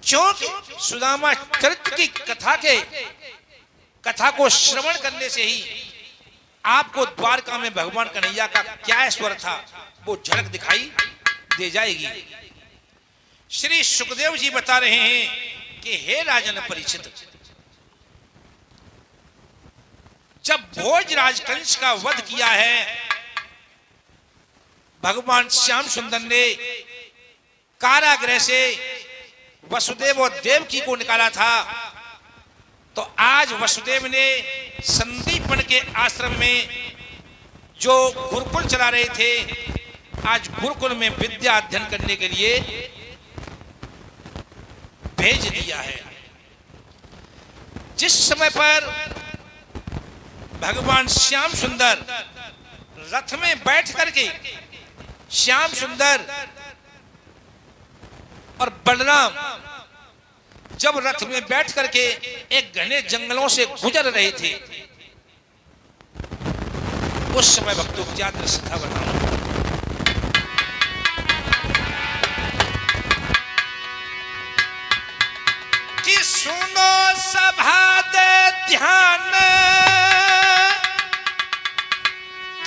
क्योंकि सुदामा चरित्र की कथा को श्रवण करने से ही आपको द्वारका में भगवान कन्हैया का क्या स्वर था वो झलक दिखाई दे जाएगी। श्री सुखदेव जी बता रहे हैं कि हे राजन परीक्षित, जब भोजराज कंस का वध किया है भगवान श्याम सुंदर ने, कारागृह से वसुदेव और देवकी को निकाला था, तो आज वसुदेव ने संदीपन के आश्रम में जो गुरुकुल चला रहे थे, आज गुरुकुल में विद्या अध्ययन करने के लिए भेज दिया है। जिस समय पर भगवान श्याम सुंदर रथ में बैठ करके श्याम सुंदर और बलराम जब रथ में बैठ करके एक घने जंगलों से गुजर रहे थे, उस समय भक्तों क्या दृश्य था बताऊं। कि सुनो सभा दे ध्यान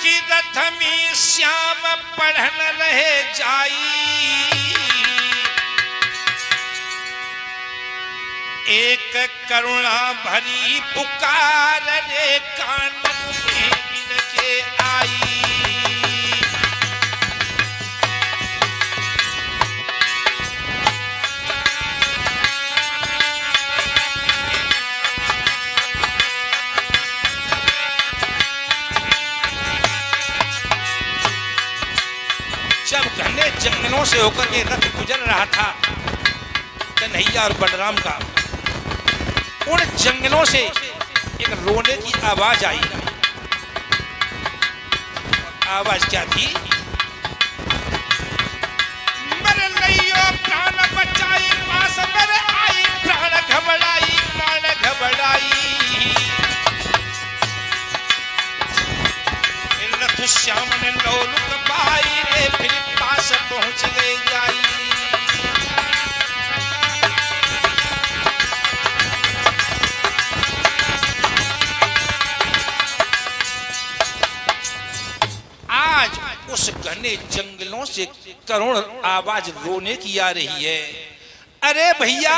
कि रथ में श्याम पढ़न रहे जाई, एक करुणा भरी पुकार रे कान में इनके आई। जब घने जंगलों से होकर के रथ गुजर रहा था कन्हैया और बलराम का, उन जंगलों से एक रोने की आवाज आई। आवाज क्या थी? मर नैयो प्राण बचाई, पास मर आई, प्राण घबराई, प्राण घबराई। रथ श्याम ने लोलुक पाई रे, फिर पास पहुंच गए जाई। आज उस घने जंगलों से करुण आवाज रोने की आ रही है। अरे भैया,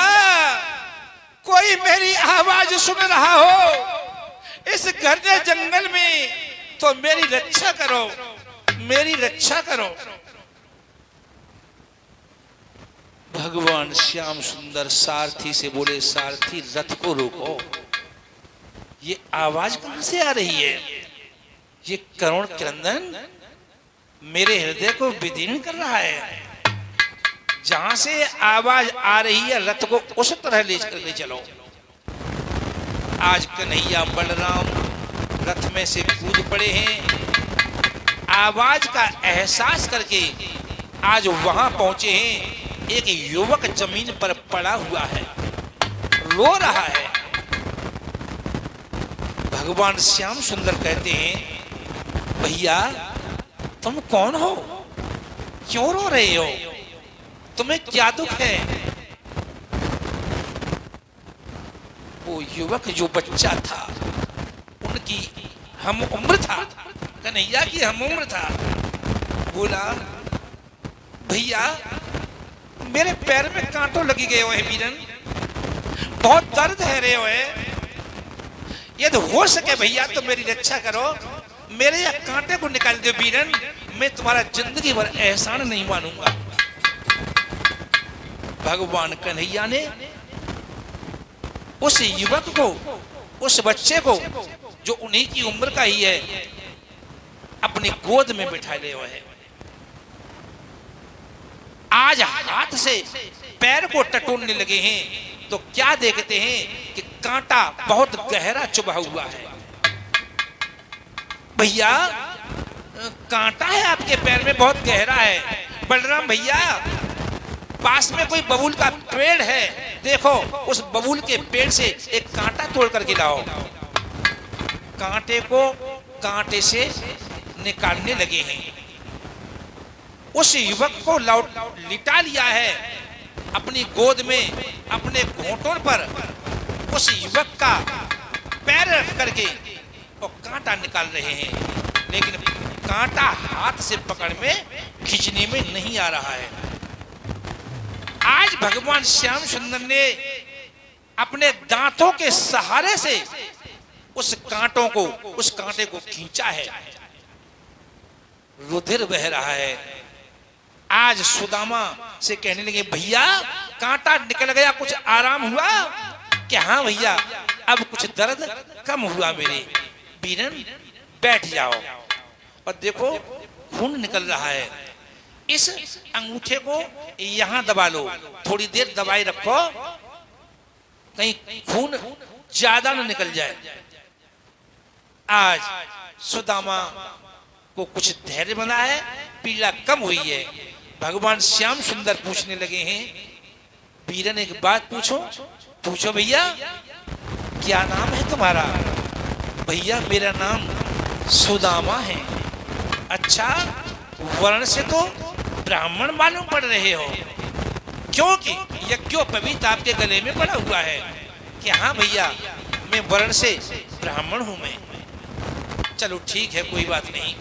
कोई मेरी आवाज सुन रहा हो इस घने जंगल में तो मेरी रक्षा करो, मेरी रक्षा करो। भगवान श्याम सुंदर सारथी से बोले, सारथी रथ को रोको। ये आवाज कहां से आ रही है? ये करुण क्रंदन मेरे हृदय को विदीर्ण कर रहा है। जहां से आवाज आ रही है रथ को उस तरह ले करके चलो। आज कन्हैया बलराम रथ में से कूद पड़े हैं। आवाज का एहसास करके आज वहां पहुंचे हैं। एक युवक जमीन पर पड़ा हुआ है, रो रहा है। भगवान श्याम सुंदर कहते हैं, भैया तुम कौन हो? क्यों रो रहे हो? तुम्हें क्या दुख है? वो युवक जो बच्चा था, उनकी हम उम्र था, कन्हैया की हम उम्र था, बोला, भैया मेरे पैर में कांटों लगी गए हुए वीरन, बहुत दर्द है रे हुए। यदि हो सके भैया तो मेरी रक्षा करो, मेरे या कांटे को निकाल दो वीरन, मैं तुम्हारा जिंदगी भर एहसान नहीं मानूंगा। भगवान कन्हैया ने उस युवक को, उस बच्चे को जो उन्हीं की उम्र का ही है, अपनी गोद में बिठा लिए हुए है। आज हाथ से पैर को टटोलने लगे हैं तो क्या देखते हैं कि कांटा बहुत गहरा चुभा हुआ है। भैया कांटा है आपके पैर में, बहुत गहरा है। बलराम भैया पास में कोई बबूल का पेड़ है, देखो उस बबूल के पेड़ से एक कांटा तोड़ करके लाओ। कांटे को कांटे से निकालने लगे हैं। उस युवक को लिटा लिया है अपनी गोद में अपने घोंटों पर उस युवक का पैर रख करके वो कांटा निकाल रहे हैं, लेकिन कांटा हाथ से पकड़ में खींचने में नहीं आ रहा है। आज भगवान श्याम सुंदर ने अपने दांतों के सहारे से उस कांटे को खींचा है, रुधिर बह रहा है। आज सुदामा से कहने लगे, भैया कांटा निकल गया, कुछ आराम हुआ? कि हाँ भैया, अब कुछ दर्द कम हुआ मेरे। बीरन बैठ जाओ और देखो खून निकल रहा है, इस अंगूठे को यहां दबा लो, थोड़ी देर दबाए रखो, कहीं खून ज्यादा न निकल जाए। आज सुदामा को कुछ धैर्य बना है, पीड़ा कम हुई है। भगवान श्याम सुंदर पूछने लगे हैं, बीरन एक बात पूछो भैया, क्या नाम है तुम्हारा? भैया मेरा नाम सुदामा है। अच्छा, वर्ण से तो ब्राह्मण मालूम पड़ रहे हो, क्योंकि यज्ञोपवीत आपके गले में पड़ा हुआ है। कि हाँ भैया, मैं वर्ण से ब्राह्मण हूं मैं। चलो ठीक है, कोई बात नहीं।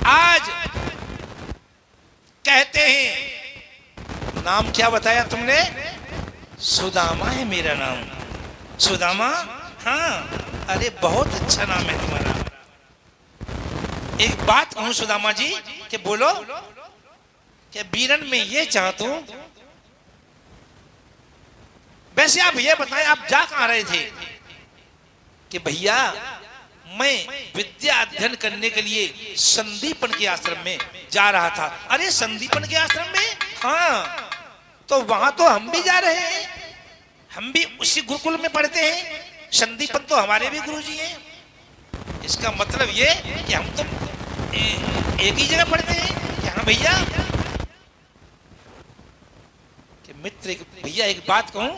आज कहते हैं, नाम क्या बताया तुमने? सुदामा है मेरा नाम। सुदामा? हाँ, अरे बहुत अच्छा नाम है तुम्हारा। एक बात कहूं सुदामा जी, कि बोलो। कि बीरन में ये चाहता हूं, वैसे आप ये बताएं, आप जा कहां रहे थे? कि भैया मैं विद्या अध्ययन करने के लिए संदीपन के आश्रम में जा रहा था। अरे संदीपन के आश्रम में? हाँ, तो वहां तो हम भी जा रहे हैं, हम भी उसी गुरुकुल में पढ़ते हैं। संदीपन तो हमारे भी गुरुजी हैं। इसका मतलब ये कि हम तो एक ही जगह पढ़ते हैं। कि हाँ भैया। कि मित्र, भैया एक बात कहूं?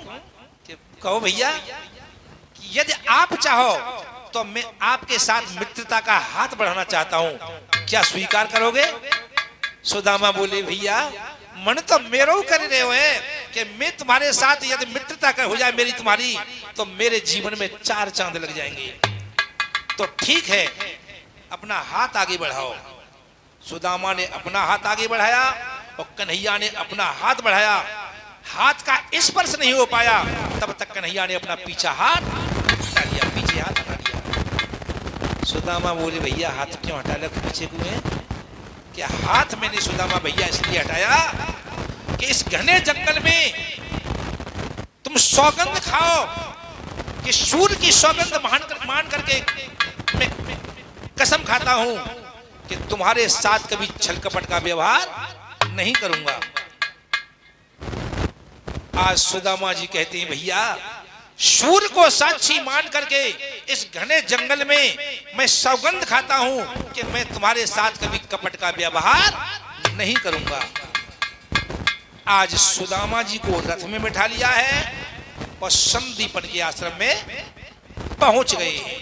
कि कहो भैया। कि यदि आप चाहो तो मैं आपके साथ मित्रता का हाथ बढ़ाना चाहता हूं, क्या स्वीकार करोगे? सुदामा बोले, भैया मन तो मेरो कर रहे हो है कि मैं तुम्हारे साथ यदि मित्रता का हो जाए मेरी तुम्हारी, तो मेरे जीवन में 4 चांद लग जाएंगे। तो ठीक है, अपना हाथ आगे बढ़ाओ। सुदामा ने अपना हाथ आगे बढ़ाया और कन्हैया ने अपना हाथ बढ़ाया। हाथ का स्पर्श नहीं हो पाया, तब तक कन्हैया ने अपना पीछा हाथ हटा लिया, पीछे हाथ हटा लिया। सुदामा बोले, भैया हाथ क्यों हटा लिया पीछे को है? क्या हाथ मैंने सुदामा भैया इसलिए हटाया कि इस घने जंगल में तुम सौगंध खाओ कि सूर्य की सौगंध मान करके मैं कसम खाता हूं कि तुम्हारे साथ कभी छल कपट का व्यवहार नहीं करूंगा। आज सुदामा जी कहते हैं, भैया सूर्य को साक्षी मान करके इस घने जंगल में मैं सौगंध खाता हूं कि मैं तुम्हारे साथ कभी कपट का व्यवहार नहीं करूंगा। आज सुदामा जी को रथ में बिठा लिया है और संदीपन के आश्रम में पहुंच गए हैं,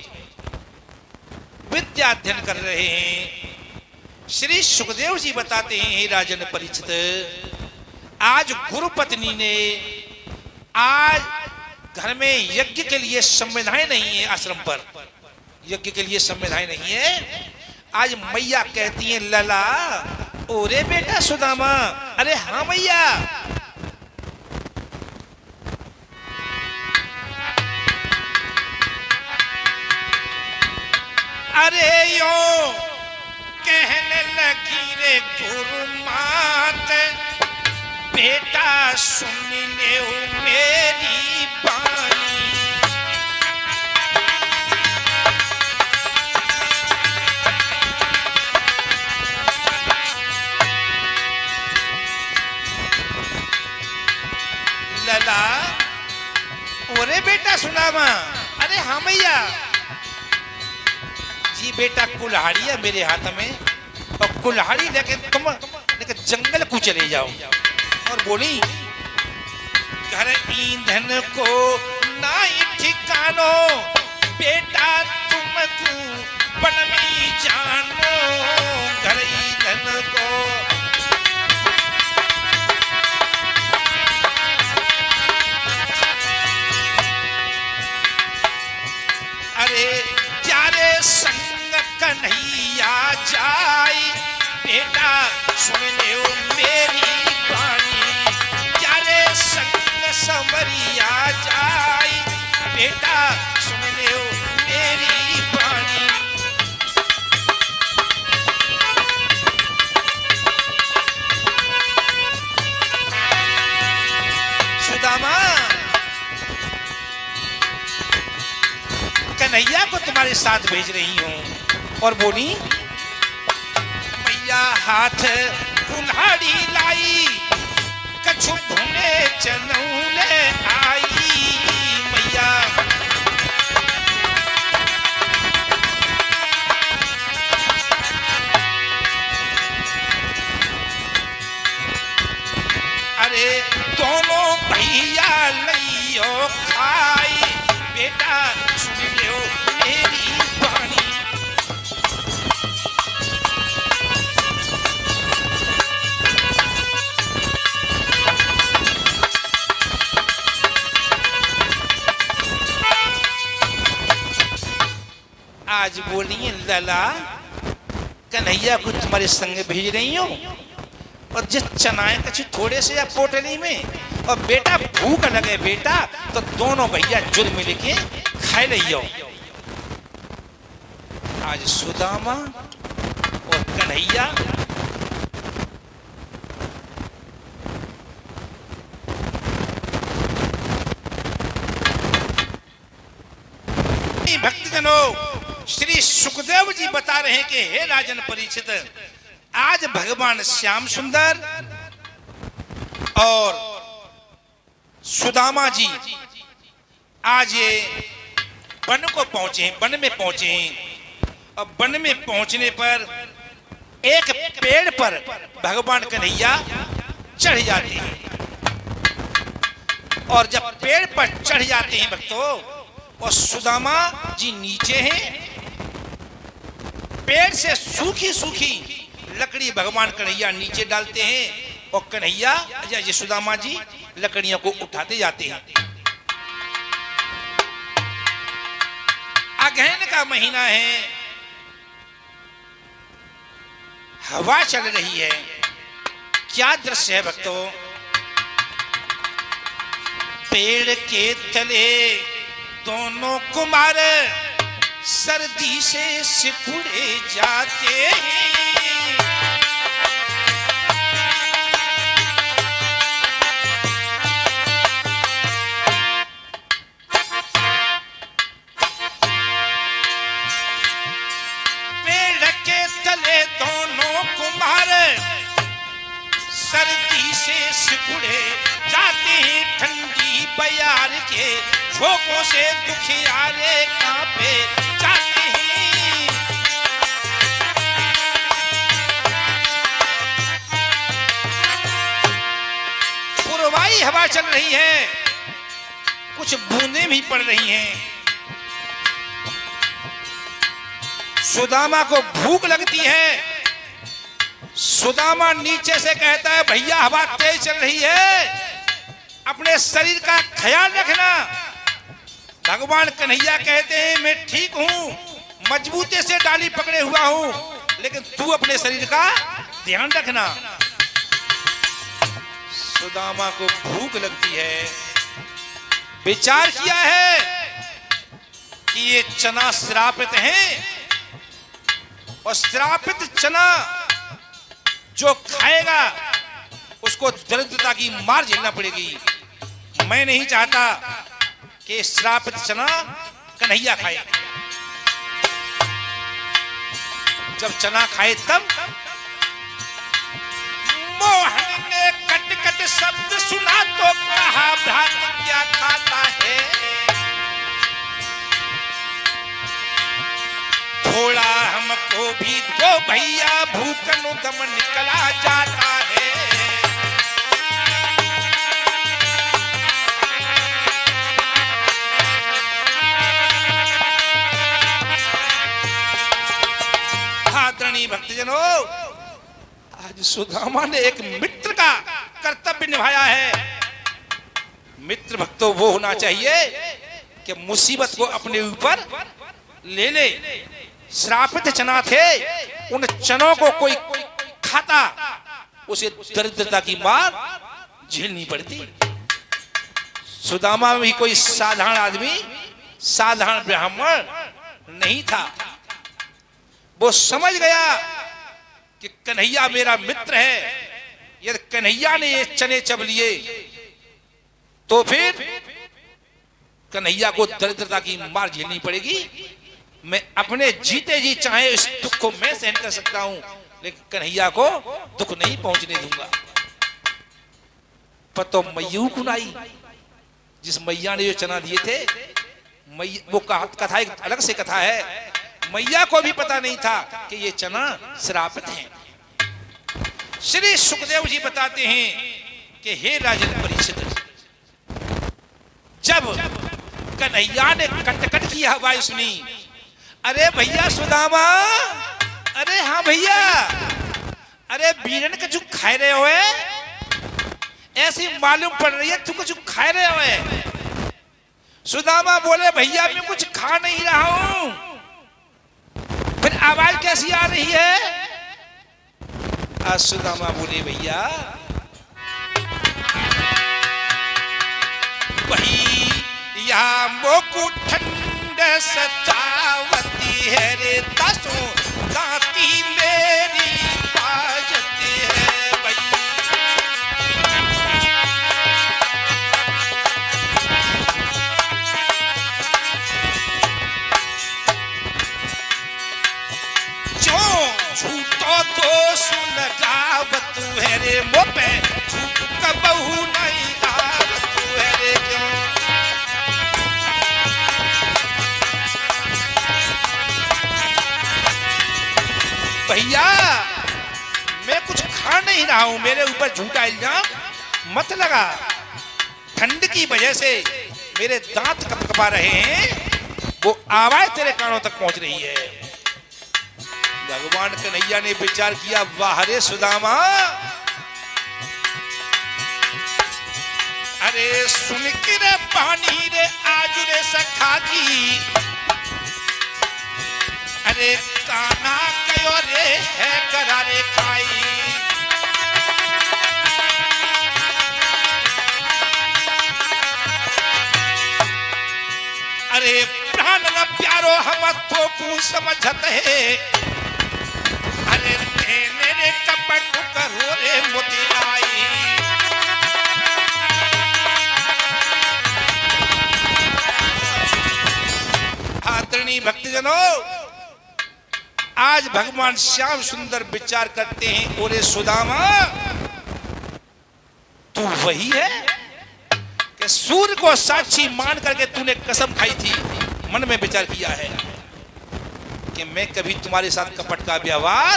विद्या अध्ययन कर रहे हैं। श्री सुखदेव जी बताते हैं, हे राजन परीक्षित, आज गुरु पत्नी ने आज घर में यज्ञ के लिए संविधाएं नहीं है, आश्रम पर यज्ञ के लिए संविधाएं नहीं है। आज मैया कहती हैं, लला ओरे बेटा सुदामा। अरे हाँ मैया। अरे यो कहने लगी रे गुरु मात, बेटा सुन ले मेरी बानी। लला ओरे बेटा सुदामा। अरे हाँ भैया जी, बेटा कुल्हाड़ी है मेरे हाथ में और कुल्हाड़ी लेके तुम जंगल को चले जाओ। और बोली, घर ईंधन को ना ठिकानो, बेटा तुमको बन में जानो घर धन को। अरे प्यारे संग कन्हैया जाई बेटा सुन ले मेरी वाणी। प्यारे संग संवरिया जाई बेटा सुन ले मेरी वाणी। सुदामा कन्हैया को तुम्हारे साथ भेज रही हूं। और बोली मैया हाथ कुल्हाड़ी लाई कछु भुने चनौले आई। मैया अरे दोनों भैया लइयो खाई बेटा सुन लो मेरी वाणी। आज बोलिए लला कन्हैया को तुम्हारे संग भेज रही हूँ। और जिस चनाए कछु थोड़े से या पोटली में, और बेटा भूख लगे बेटा तो दोनों भैया जुल मिल के खाए लियो। आज सुदामा और कन्हैया भक्तजनों, श्री सुखदेव जी बता रहे हैं कि हे राजन परीक्षित, आज भगवान श्याम सुंदर और सुदामा जी आज ये वन को पहुंचे, वन में पहुंचे। और वन में पहुंचने पर एक पेड़ पर भगवान कन्हैया चढ़ जाते हैं। और जब पेड़ पर चढ़ जाते हैं भक्तों, और सुदामा जी नीचे हैं, पेड़ से सूखी सूखी लकड़ी भगवान कन्हैया नीचे डालते हैं। और कन्हैया या सुदामा जी लकड़ियों को उठाते जाते हैं। अगहन का महीना है, हवा चल रही है। क्या दृश्य है भक्तों, पेड़ के तले दोनों कुमार सर्दी से सिकुड़े जाते हैं। पेड़ के तले दोनों कुमार सर्दी से सिकुड़े जाते हैं। ठंडी बयार के झोंकों से दुखियारे कांपे जाते हैं। पूर्वाई हवा चल रही है, कुछ बूंदें भी पड़ रही हैं। सुदामा को भूख लगती है। सुदामा नीचे से कहता है, भैया हवा तेज चल रही है, अपने शरीर का ख्याल रखना। भगवान कन्हैया कहते हैं, मैं ठीक हूं, मजबूती से डाली पकड़े हुआ हूं, लेकिन तू अपने शरीर का ध्यान रखना। सुदामा को भूख लगती है। विचार किया है कि ये चना श्रापित है, और श्रापित चना जो खाएगा उसको दरिद्रता की मार झेलना पड़ेगी। मैं नहीं चाहता कि श्रापित चना कन्हैया खाए। जब चना खाए तब मोहन ने कट कट शब्द सुना तो कहा, भ्रात क्या खाता है। थोड़ा हमको भी दो भैया, भूखन दम निकला जाता है। भक्तजनों, आज सुदामा ने एक मित्र का कर्तव्य निभाया है। मित्र भक्तों वो होना चाहिए कि मुसीबत को अपने ऊपर ले ले। श्रापित चना थे, उन चनों को कोई खाता, उसे दरिद्रता की मार झेलनी पड़ती। सुदामा भी कोई साधारण आदमी, साधारण ब्राह्मण नहीं था। वो समझ गया कि कन्हैया मेरा मित्र है, यदि कन्हैया ने ये चने चब लिए तो फिर कन्हैया को दरिद्रता की मार झेलनी पड़ेगी। मैं अपने जीते जी चाहे इस दुख को मैं सहन कर सकता हूं, लेकिन कन्हैया को दुख नहीं पहुंचने दूंगा। पर तो मैयू कुनाई, जिस मैया ने जो चना दिए थे, वो कथा एक अलग से कथा है। मैया को भी पता नहीं था कि ये चना श्रापित है। श्री सुखदेव जी बताते हैं कि हे राजन परीक्षित, जब कन्हैया ने कटकट की आवाज सुनी, अरे भैया सुदामा, अरे हाँ भैया, अरे बीरन कछु खाए रहे हो, ऐसी मालूम पड़ रही है तू कुछ खा रहे हो। सुदामा बोले भैया मैं कुछ खा नहीं रहा हूं। फिर आवाज कैसी आ रही है? आज सुदामा बोले भैया वही या मोकू ठंड सतावती है रे, दसों दाती मेरी बाजती है भैया। झूठो तो सुन गावत है रे, मोपे झूठ कबहू नहीं आवत है रे। क्यों भैया मैं कुछ खा नहीं रहा हूं, मेरे ऊपर झूठा इल्जाम मत लगा। ठंड की वजह से मेरे दांत कपकपा रहे हैं, वो आवाज तेरे कानों तक पहुंच रही है। भगवान कन्हैया ने विचार किया, वाह रे सुदामा, अरे सुन के रे पानी रे आज रे सखा की, अरे काना कयो रे है करारे खाई। अरे प्राण न प्यारो हम तो पू समझत है, अरे मेरे कपट करो रे मोतिलाई। आदरणीय भक्तजनों, आज भगवान श्याम सुंदर विचार करते हैं, ओरे सुदामा तू वही है कि सूर्य को साक्षी मान करके तूने कसम खाई थी, मन में विचार किया है कि मैं कभी तुम्हारे साथ कपट का व्यवहार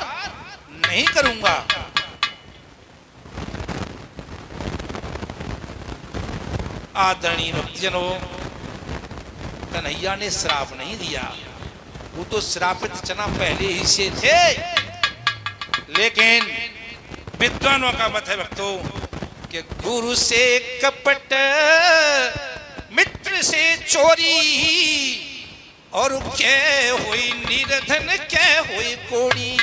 नहीं करूंगा। आदरणीय भक्तजनों, कन्हैया ने श्राप नहीं दिया, वो तो श्रापित चना पहले ही से थे। लेकिन विद्वानों का मत है भक्तों कि गुरु से कपट, मित्र से चोरी, और क्या हुई निर्धन क्या हुई कोड़ी।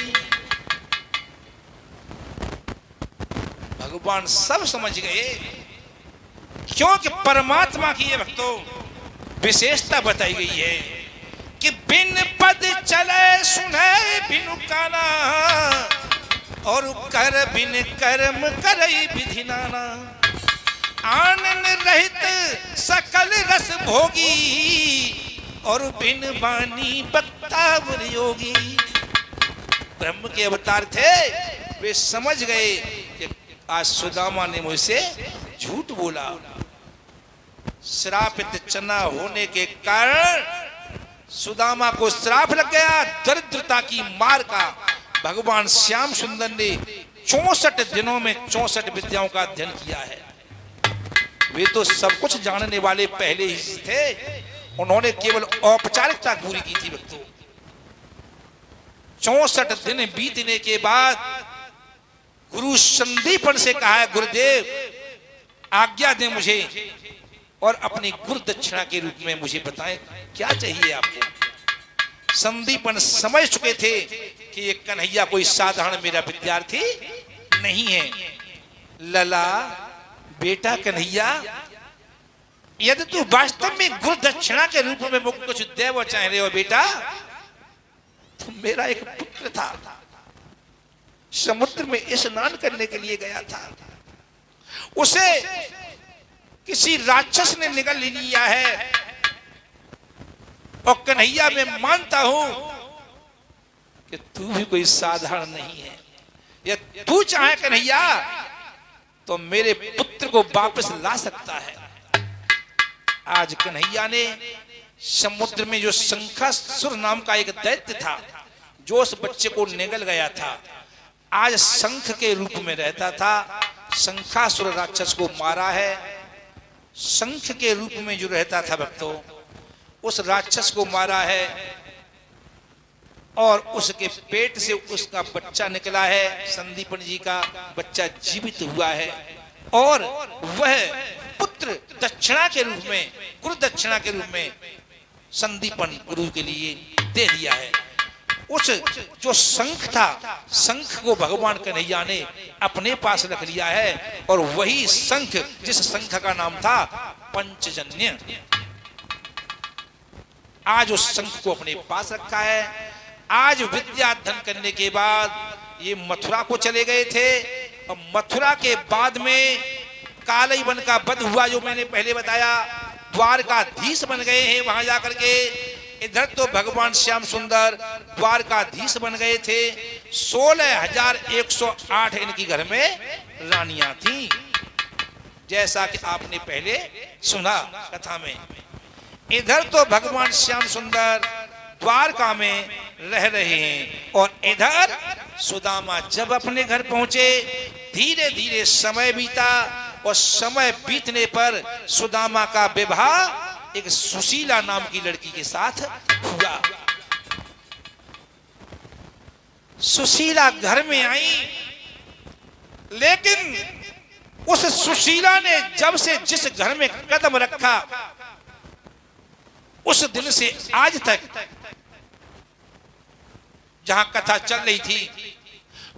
भगवान सब समझ गए, क्योंकि परमात्मा की ये भक्तों विशेषता बताई गई है कि बिन पद चले सुने बिनु काना, और कर बिन कर्म करई विधि नाना। आनंद रहित सकल रस भोगी, और बिन वाणी बत्तावर योगी। ब्रह्म के अवतार थे, वे समझ गए कि आज सुदामा ने मुझसे झूठ बोला। श्रापित चना होने के कारण सुदामा को श्राप लग गया, दरिद्रता की मार का। भगवान श्याम सुंदर ने 64 दिनों में 64 विद्याओं का अध्ययन किया है। वे तो सब कुछ जानने वाले पहले ही थे, उन्होंने केवल औपचारिकता पूरी की थी भक्तों। 64 दिन बीतने के बाद गुरु संदीपन से कहा है, गुरुदेव आज्ञा दें मुझे और अपनी गुरु दक्षिणा के रूप में मुझे बताएं क्या चाहिए आपको। संदीपन समझ चुके थे कि ये कन्हैया कोई साधारण मेरा विद्यार्थी नहीं है। लला बेटा कन्हैया, यदि तू वास्तव में गुरु दक्षिणा के रूप में मुझको कुछ देव चाह रहे हो बेटा, तो मेरा एक पुत्र था, समुद्र में स्नान करने के लिए गया था, उसे किसी राक्षस ने निगल लिया है। और कन्हैया मैं मानता हूं कि तू भी कोई साधारण नहीं है। या तू चाहे कन्हैया तो मेरे पुत्र को वापस ला सकता है। आज कन्हैया ने समुद्र में जो शंखासुर नाम का एक दैत्य था, जो उस बच्चे को निगल गया था, आज शंख के रूप में रहता था, शंखासुर राक्षस को मारा है। शंख के रूप में जो रहता था भक्तों, उस राक्षस को मारा है और उसके पेट से उसका बच्चा निकला है। संदीपन जी का बच्चा जीवित हुआ है और वह पुत्र दक्षिणा के रूप में, गुरु दक्षिणा के रूप में संदीपन गुरु के लिए दे दिया है। उस जो शंख था, शंख को भगवान कन्हैया ने अपने पास रख लिया है और वही शंख, जिस शंख का नाम था पंचजन्य, आज उस शंख को अपने पास रखा है। आज विद्या अध्ययन करने के बाद ये मथुरा को चले गए थे और मथुरा के बाद में कालई वन का वध हुआ, जो मैंने पहले बताया, द्वारकाधीश बन गए हैं वहां जाकर के। इधर तो भगवान श्याम सुंदर द्वारकाधीश बन गए थे। 16,108 इनकी घर में रानियां थी, जैसा कि आपने पहले सुना कथा में। इधर तो भगवान श्याम सुंदर द्वारका में रह रहे हैं और इधर सुदामा जब अपने घर पहुंचे, धीरे धीरे समय बीता और समय बीतने पर सुदामा का विवाह एक सुशीला नाम की लड़की के साथ हुआ। सुशीला घर में आई, लेकिन उस सुशीला ने जब से जिस घर में कदम रखा, उस दिन से आज तक जहां कथा चल रही थी,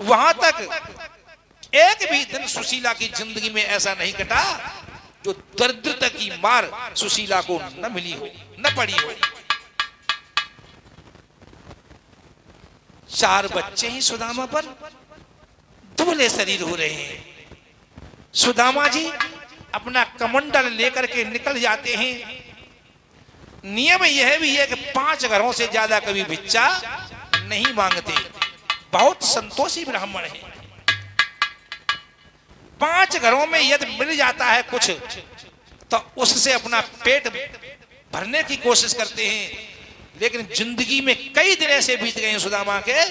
वहां तक एक भी दिन सुशीला की जिंदगी में ऐसा नहीं कटा जो दरिद्रता की मार सुशीला को न मिली हो, न पड़ी हो। 4 बच्चे ही सुदामा पर, दुबले शरीर हो रहे हैं। सुदामा जी अपना कमंडल लेकर के निकल जाते हैं। नियम यह भी है कि 5 घरों से ज्यादा कभी भिक्षा नहीं मांगते। बहुत संतोषी ब्राह्मण है। 5 घरों में यदि मिल जाता है कुछ, तो उससे अपना पेट भरने की कोशिश करते हैं। लेकिन जिंदगी में कई दिन ऐसे बीत गए सुदामा के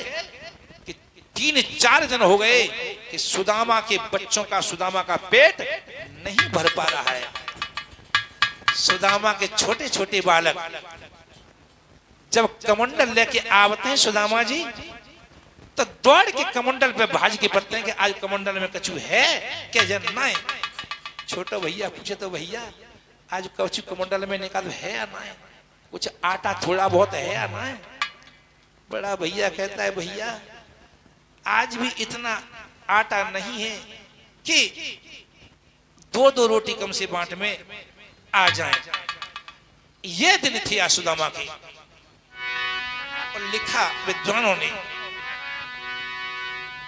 कि 3-4 दिन हो गए कि सुदामा के बच्चों का, सुदामा का पेट नहीं भर पा रहा है। सुदामा के छोटे छोटे बालक जब कमंडल लेके आवते हैं सुदामा जी, तो दौड़ के कमंडल पे भाज के पड़ते हैं कि आज कमंडल में कछु है क्या जनना है। छोटा भैया पूछे तो भैया आज कछु कमंडल में निकाल है या ना है, कुछ आटा थोड़ा बहुत है या ना है। बड़ा भैया कहता है भैया आज भी इतना आटा नहीं है कि 2-2 रोटी कम से बांट में आ जाए। ये दिन थे सुदामा के। और लिखा विद्वानों ने,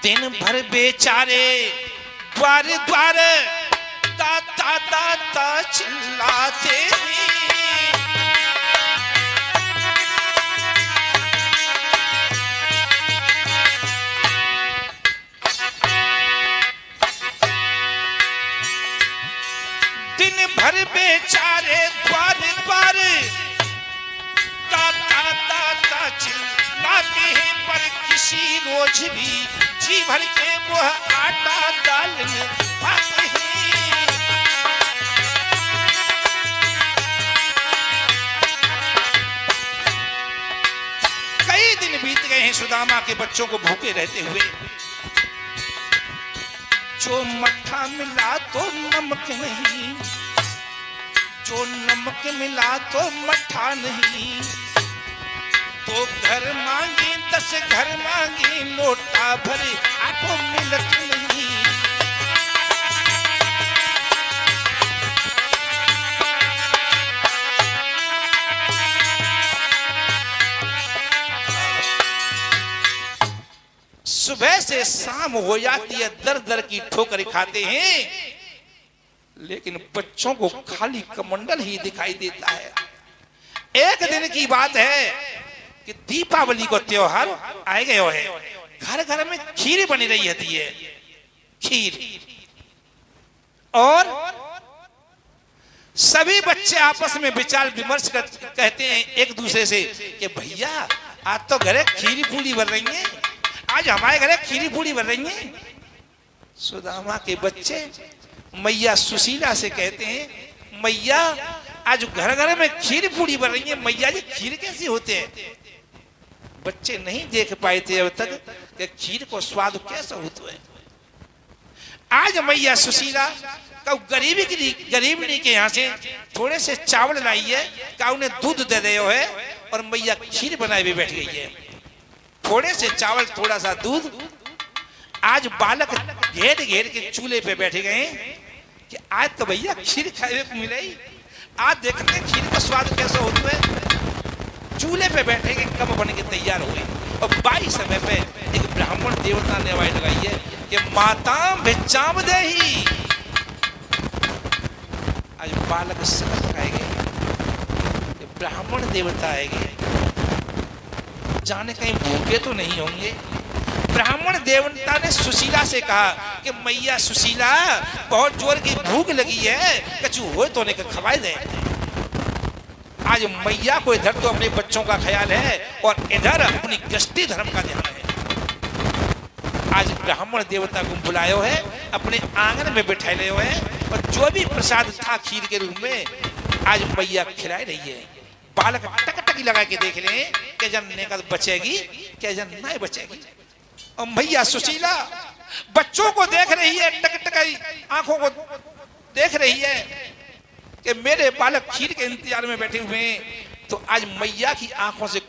दिन भर बेचारे द्वार द्वार दाता दाता चिल्लाते हैं। दिन भर बेचारे द्वार द्वार दाता दाता चिल्लाते हैं, पर किसी रोज भी जी भर के वो आटा दाल पाते हैं। कई दिन बीत गए हैं सुदामा के बच्चों को भूखे रहते हुए। जो मट्ठा मिला तो नमक नहीं, जो नमक मिला तो मट्ठा नहीं, तो घर मांगी 10 घर मांगी, लोटा भरे आपको मिलत नहीं। सुबह से शाम हो जाती है, दर दर की ठोकर खाते हैं, लेकिन बच्चों को खाली कमंडल ही दिखाई देता है। एक दिन की बात है कि दीपावली को त्योहार आए गए है, घर घर में खीर बनी रही होती है, खीर, और सभी बच्चे आपस में विचार विमर्श कहते हैं एक दूसरे से कि भैया आज तो घरे खीरी पूरी बन रही है, आज हमारे घरे खीरी पूरी बन रही है। सुदामा के बच्चे मैया सुशीला से कहते हैं, मैया आज घर घर में खीर पूरी बन रही है, मैया जी खीर कैसी होते हैं? बच्चे नहीं देख पाए थे अब तक कि खीर को स्वाद कैसा होता है। आज मैया सुशीला गरीबनी के यहाँ से थोड़े से चावल लाई है, का उन्हें दूध दे रहे हो है, और मैया खीर बनाए हुए बैठ गई है। थोड़े से चावल थोड़ा सा दूध, आज बालक घेर घेर के चूल्हे पे बैठे गए कि आज तो भैया खीर खाए हुए मिले, आज देखते हैं खीर का स्वाद कैसा होता है। चूल्हे पे बैठे के कब बन के तैयार हुए, और 22 समय पे एक ब्राह्मण देवता ने आवाज लगाई है कि माता भिक्षाम देही। आज बालक समझ आएंगे कि ब्राह्मण देवता आएंगे, जाने कहीं भूखे तो नहीं होंगे। ब्राह्मण देवता ने सुशीला से कहा कि मैया सुशीला बहुत जोर की भूख लगी है, कछु हो तो नहीं खवाए दे। आज मैया को इधर तो अपने बच्चों का ख्याल है और इधर अपनी गृहस्थी धर्म का ध्यान है। आज ब्राह्मण देवता को बुलायो है, अपने आंगन में बिठाए ले है, और जो भी प्रसाद था खीर के रूप में आज मैया खिला रही है। बालक टकटकी लगा के देख रहे हैं कि जन नेकद बचेगी क्या जन नहीं बचेगी। और मैया सुशीला बच्चों को देख रही है, टकटकी आंखों को देख रही है कि मेरे बालक खीर के इंतजार में बैठे हुए हैं। तो आज मैया की आंखों से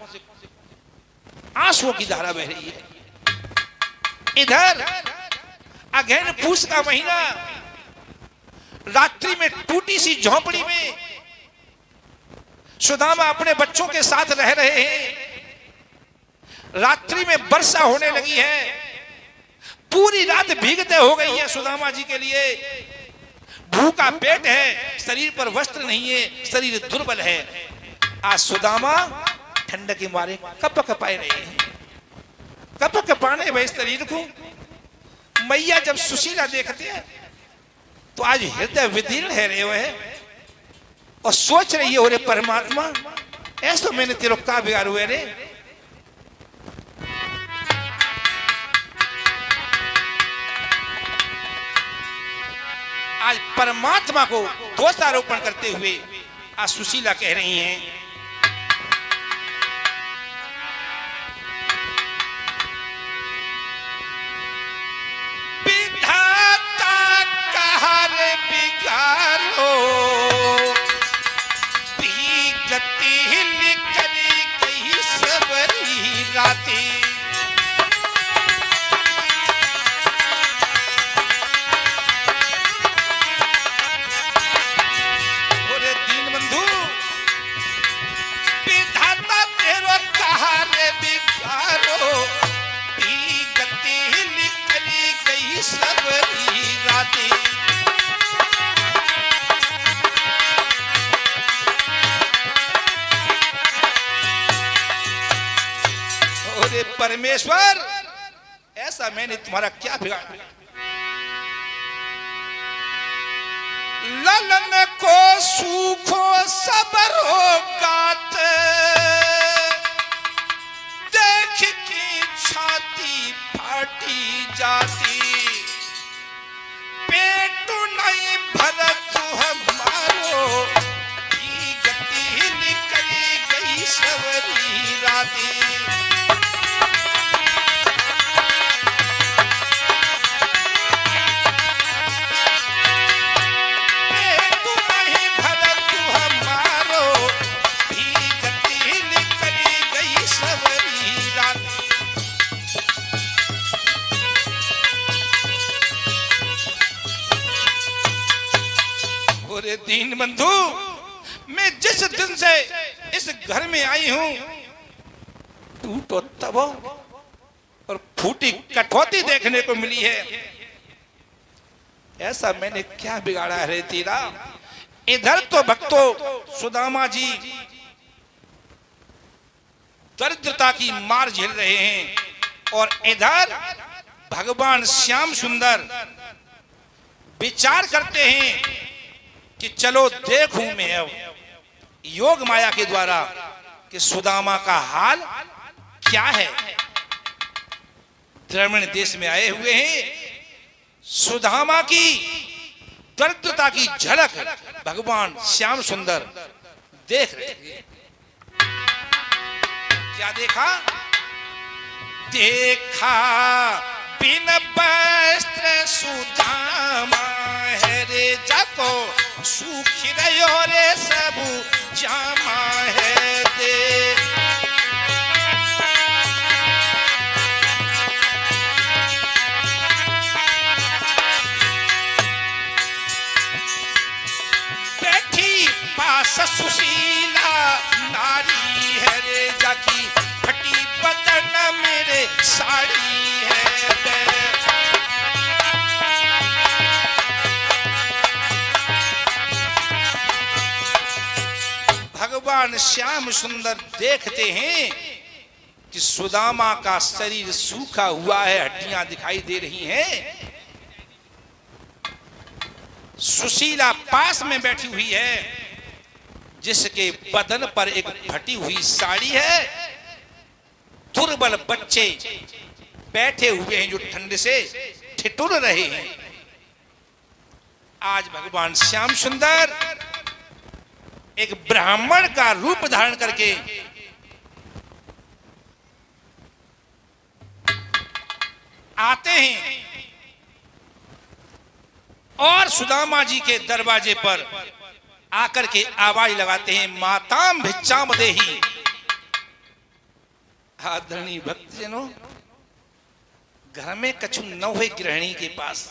आंसुओं की धारा बह रही है। इधर अगहन पूस का महीना, रात्रि में टूटी सी झोंपड़ी में सुदामा अपने बच्चों के साथ रह रहे हैं। रात्रि में वर्षा होने लगी है, पूरी रात भीगते हो गई है सुदामा जी के लिए। भूखा पेट है, शरीर पर वस्त्र नहीं है, शरीर दुर्बल है। आज सुदामा ठंड के मारे कप कपाए रहे हैं, कप कपाने भाई शरीर को। मैया जब सुशीला देखते हैं तो आज हृदय विदीर्ण है रहे हुए है और सोच रही है, अरे परमात्मा ऐसा मैंने तेरे का बिगाड़ हुए रे। आज परमात्मा को दोषारोपण करते हुए आज सुशीला कह रही हैं, विधाता कहर बिगाड़ो, गति करी गई सबरी राती। और दीन बंधु विधाता तेरो कहर बिगाड़ो, गति करी गई सबरी राती। परमेश्वर ऐसा मैंने तुम्हारा क्या बिगाड़ा। ललन को सूखो सबरो गात, देख की छाती फाटी जाती। पेट नहीं भरत हमारो, गति निकली गई सवरी राती। बोले दीन बंधु, मैं जिस दिन से इस घर में आई हूं टूटो तबो और फूटी कठौती देखने को मिली है। ऐसा मैंने क्या बिगाड़ा है तेरा? इधर तो भक्तों सुदामा जी दरिद्रता की मार झेल रहे हैं और इधर भगवान श्याम सुंदर विचार करते हैं कि चलो देखूं मैं अब योग माया के द्वारा कि सुदामा का हाल क्या है। द्रविड़ देश में आए हुए हैं, सुदामा की दरिद्रता की झलक भगवान श्याम सुंदर देख रहे थे। क्या देखा? देखा बिन वस्त्र सुदामा है रे जाको सूखी रहो रे सबू जामा है दे। बैठी पास सुशीला नारी है रे जाकी फटी बदन मेरे साड़ी है बे। भगवान श्याम सुंदर देखते हैं कि सुदामा का शरीर सूखा हुआ है, हड्डियां दिखाई दे रही हैं। सुशीला पास में बैठी हुई है जिसके बदन पर एक फटी हुई साड़ी है। दुर्बल बच्चे बैठे हुए हैं जो ठंड से ठिठुर रहे हैं। आज भगवान श्याम सुंदर एक ब्राह्मण का रूप धारण करके आते हैं और सुदामा जी के दरवाजे पर आकर के आवाज लगाते हैं, माताम भिक्षाम देही। आदरणीय भक्तजनों, घर में कछु न हुए गृहिणी के पास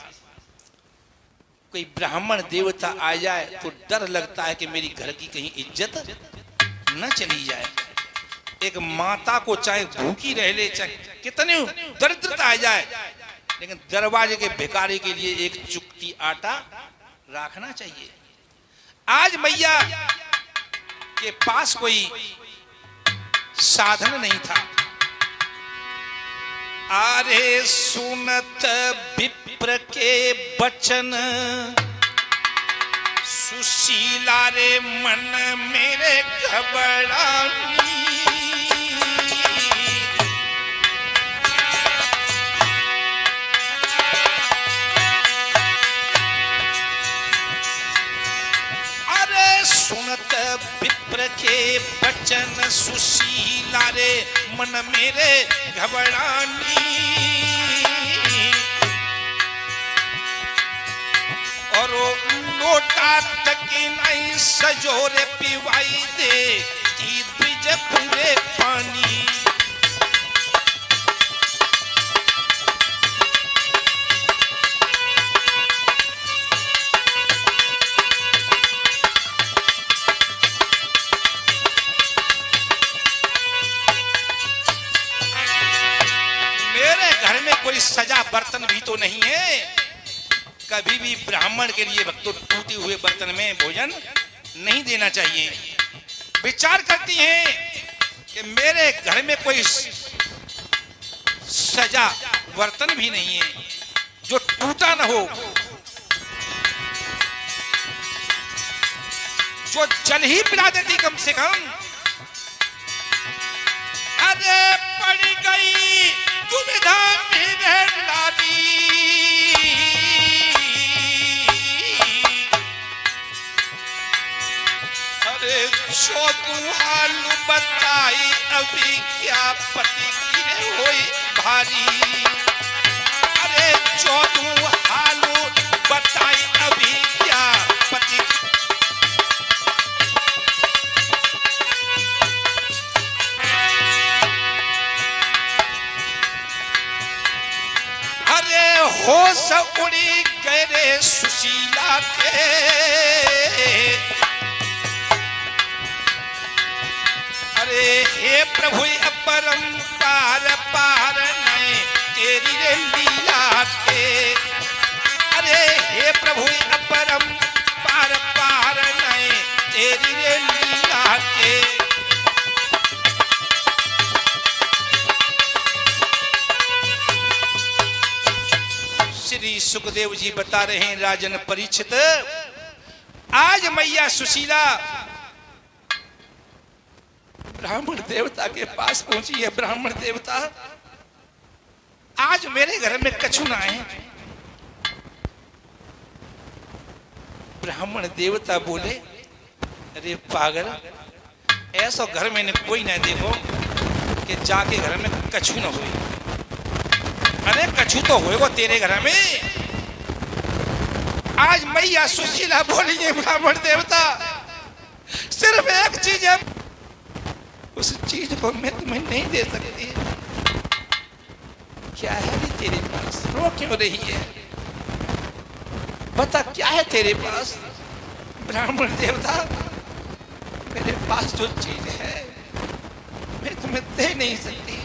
कोई ब्राह्मण देवता आ जाए तो डर लगता है कि मेरी घर की कहीं इज्जत न चली जाए। एक माता को चाहे भूखी रह ले, चाहे कितनी दरिद्रता आ जाए, लेकिन दरवाजे के भिखारी के लिए एक चुटकी आटा रखना चाहिए। आज मैया के पास कोई साधन नहीं था। आरे सुनत विप्र के बचन सुशीला रे मन मेरे घबरानी। सुनत विप्र के बचन सुशीला रे मन मेरे घबरानी। और लोटा तक नहीं सजोरे पिवाई दे ती द्विज पूरे पानी। कोई सजा बर्तन भी तो नहीं है। कभी भी ब्राह्मण के लिए भक्तों टूटे हुए बर्तन में भोजन नहीं देना चाहिए। विचार करती हैं कि मेरे घर में कोई सजा बर्तन भी नहीं है जो टूटा न हो, जो जल ही पिला देती कम से कम। अरे पड़ गई दुविधा में लाली। अरे जो तू हाल बताई अभी क्या पति गिरे होई भारी। अरे जो तू हाल बताई अभी क्या पति। अरे होश उड़ी गए रे सुशीला के, अरे हे प्रभु अपरंपार पार नहीं तेरी रे लीला के, अरे हे प्रभु अपरंपार पार नहीं तेरी रे लीला के। श्री सुखदेव जी बता रहे हैं राजन परीक्षित, आज मैया सुशीला ब्राह्मण देवता के पास पहुंची है। ब्राह्मण देवता, आज मेरे घर में कछु ना है। ब्राह्मण देवता बोले, अरे पागल, ऐसा घर में कोई ना देखो कि जाके घर में कछु ना हो। अरे कछु तो होएगा तेरे घर में। आज मैया सुशीला बोली है ब्राह्मण देवता, सिर्फ एक चीज है, उस चीज को मैं तुम्हें नहीं दे सकती। क्या है भी तेरे पास? रो क्यों रही है? बता क्या है तेरे पास? ब्राह्मण देवता, मेरे पास जो चीज है मैं तुम्हें दे नहीं सकती।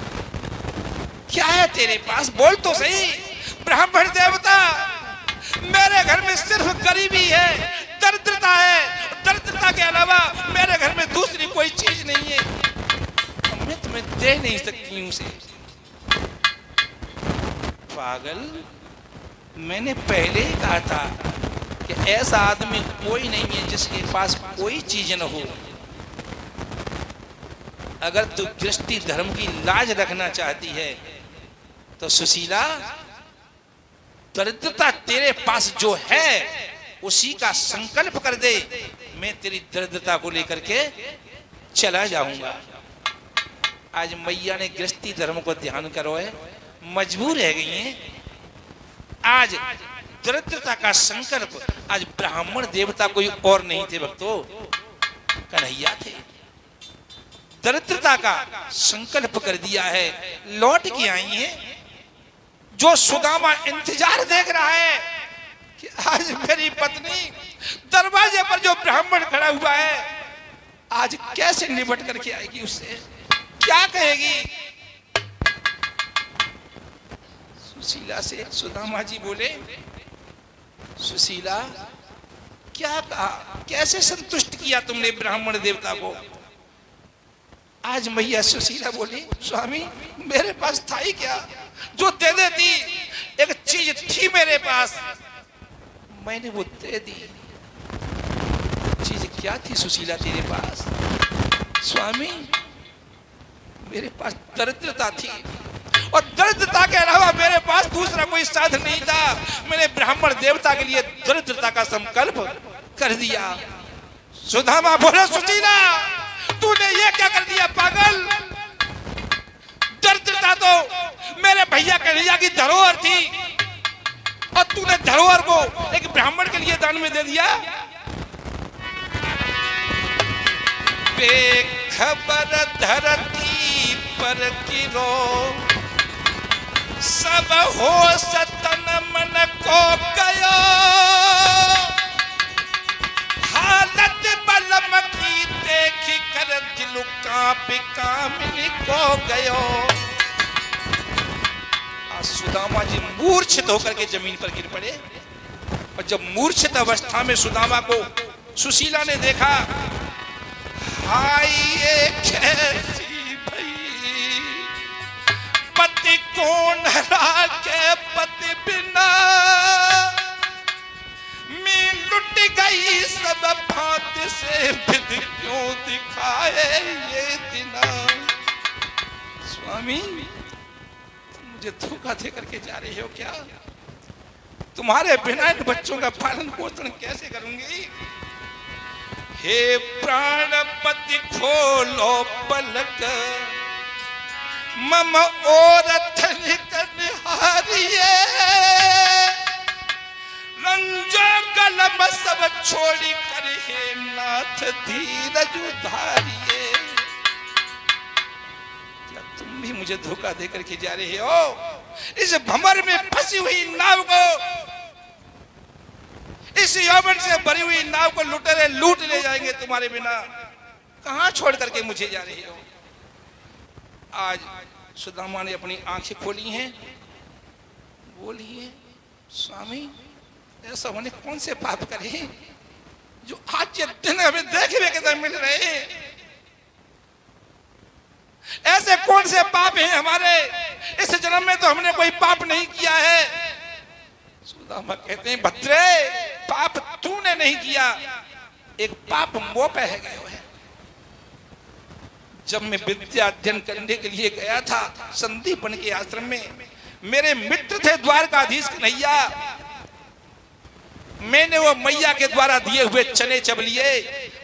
क्या है तेरे पास? बोल तो सही। ब्राह्मण देवता, मेरे घर में सिर्फ गरीबी है, दरिद्रता है, दरिद्रता के अलावा मेरे घर में दूसरी कोई चीज नहीं है, मैं तुम्हें दे नहीं सकती हूं उसे। पागल, मैंने पहले ही कहा था कि ऐसा आदमी कोई नहीं है जिसके पास कोई चीज न हो। अगर तू दृष्टि धर्म की लाज रखना चाहती है तो सुशीला, दरिद्रता तेरे पास जो है उसी का संकल्प कर दे, मैं तेरी दरिद्रता को लेकर के चला जाऊंगा। आज मैया ने गृहस्थी धर्म को ध्यान करो है, मजबूर रह गई हैं। आज दरिद्रता का संकल्प, आज ब्राह्मण देवता कोई और नहीं थे भक्तों, कन्हैया थे। दरिद्रता का संकल्प कर दिया है, लौट के आई है। जो सुदामा इंतजार देख रहा है कि आज मेरी पत्नी दरवाजे पर जो ब्राह्मण खड़ा हुआ है, आज कैसे निपट करके आएगी, उससे क्या कहेगी। सुशीला से सुदामा जी बोले, सुशीला क्या कहा, कैसे संतुष्ट किया तुमने ब्राह्मण देवता को? आज मैया सुशीला बोली, स्वामी मेरे पास था ही क्या, जो दे देती। एक चीज थी मेरे पास, मैंने वो दे दी। चीज क्या थी सुशीला तेरे पास? स्वामी मेरे पास दरिद्रता थी, और दरिद्रता के अलावा मेरे पास दूसरा कोई साधन नहीं था। मैंने ब्राह्मण देवता के लिए दरिद्रता का संकल्प कर दिया। सुदामा बोले, सुशीला तूने ये क्या कर दिया पागल? दरिद्रता तो मेरे भैया कन्हैया की धरोहर थी, और तूने धरोहर को एक ब्राह्मण के लिए दान में दे दिया। बेखबर धरती पर गिरो, सब हो सतन मन को गयो, हालत बलम की देखी कर दिल कांपी कामिनी को गयो। सुदामा जी मूर्छित होकर के जमीन पर गिर पड़े, और जब मूर्छित अवस्था में सुदामा को सुशीला ने देखा, हाय ये कैसी भई, पति कौन राखे पति बिना, मैं लुट गई सब भांति से विधि क्यों दिखाए ये दिना। स्वामी मुझे धोखा दे करके जा रही हो क्या? तुम्हारे बिना इन बच्चों का पालन पोषण कैसे करूंगी? हे प्राणपति खोलो पलक, मम औरत निहारिए, रंजो कलम सब छोड़ी कर हे नाथ धीरज धारिए। क्या तुम भी मुझे धोखा दे करके जा रहे हो? इस भंवर में फंस फंसी हुई नाव को, इस यौवन से भरी हुई नाव को लुटेरे लूट ले जाएंगे तुम्हारे बिना। कहां छोड़ करके मुझे जा रही हो? आज सुदामा ने अपनी आंखें खोली हैं, बोली है स्वामी ऐसा होने कौन से पाप करे जो आज के दिन हमें देखने के मिल रहे हैं? ऐसे कौन से पाप हैं हमारे? इस जन्म में तो हमने कोई पाप नहीं किया है। सुदामा कहते हैं भद्रे, पाप तूने नहीं किया, एक पाप मोह पे है गए है। जब मैं विद्या अध्ययन करने के लिए गया था संदीपन के आश्रम में, मेरे मित्र थे द्वारकाधीश कन्हैया, मैंने वो मैया के द्वारा दिए हुए चने चब लिए,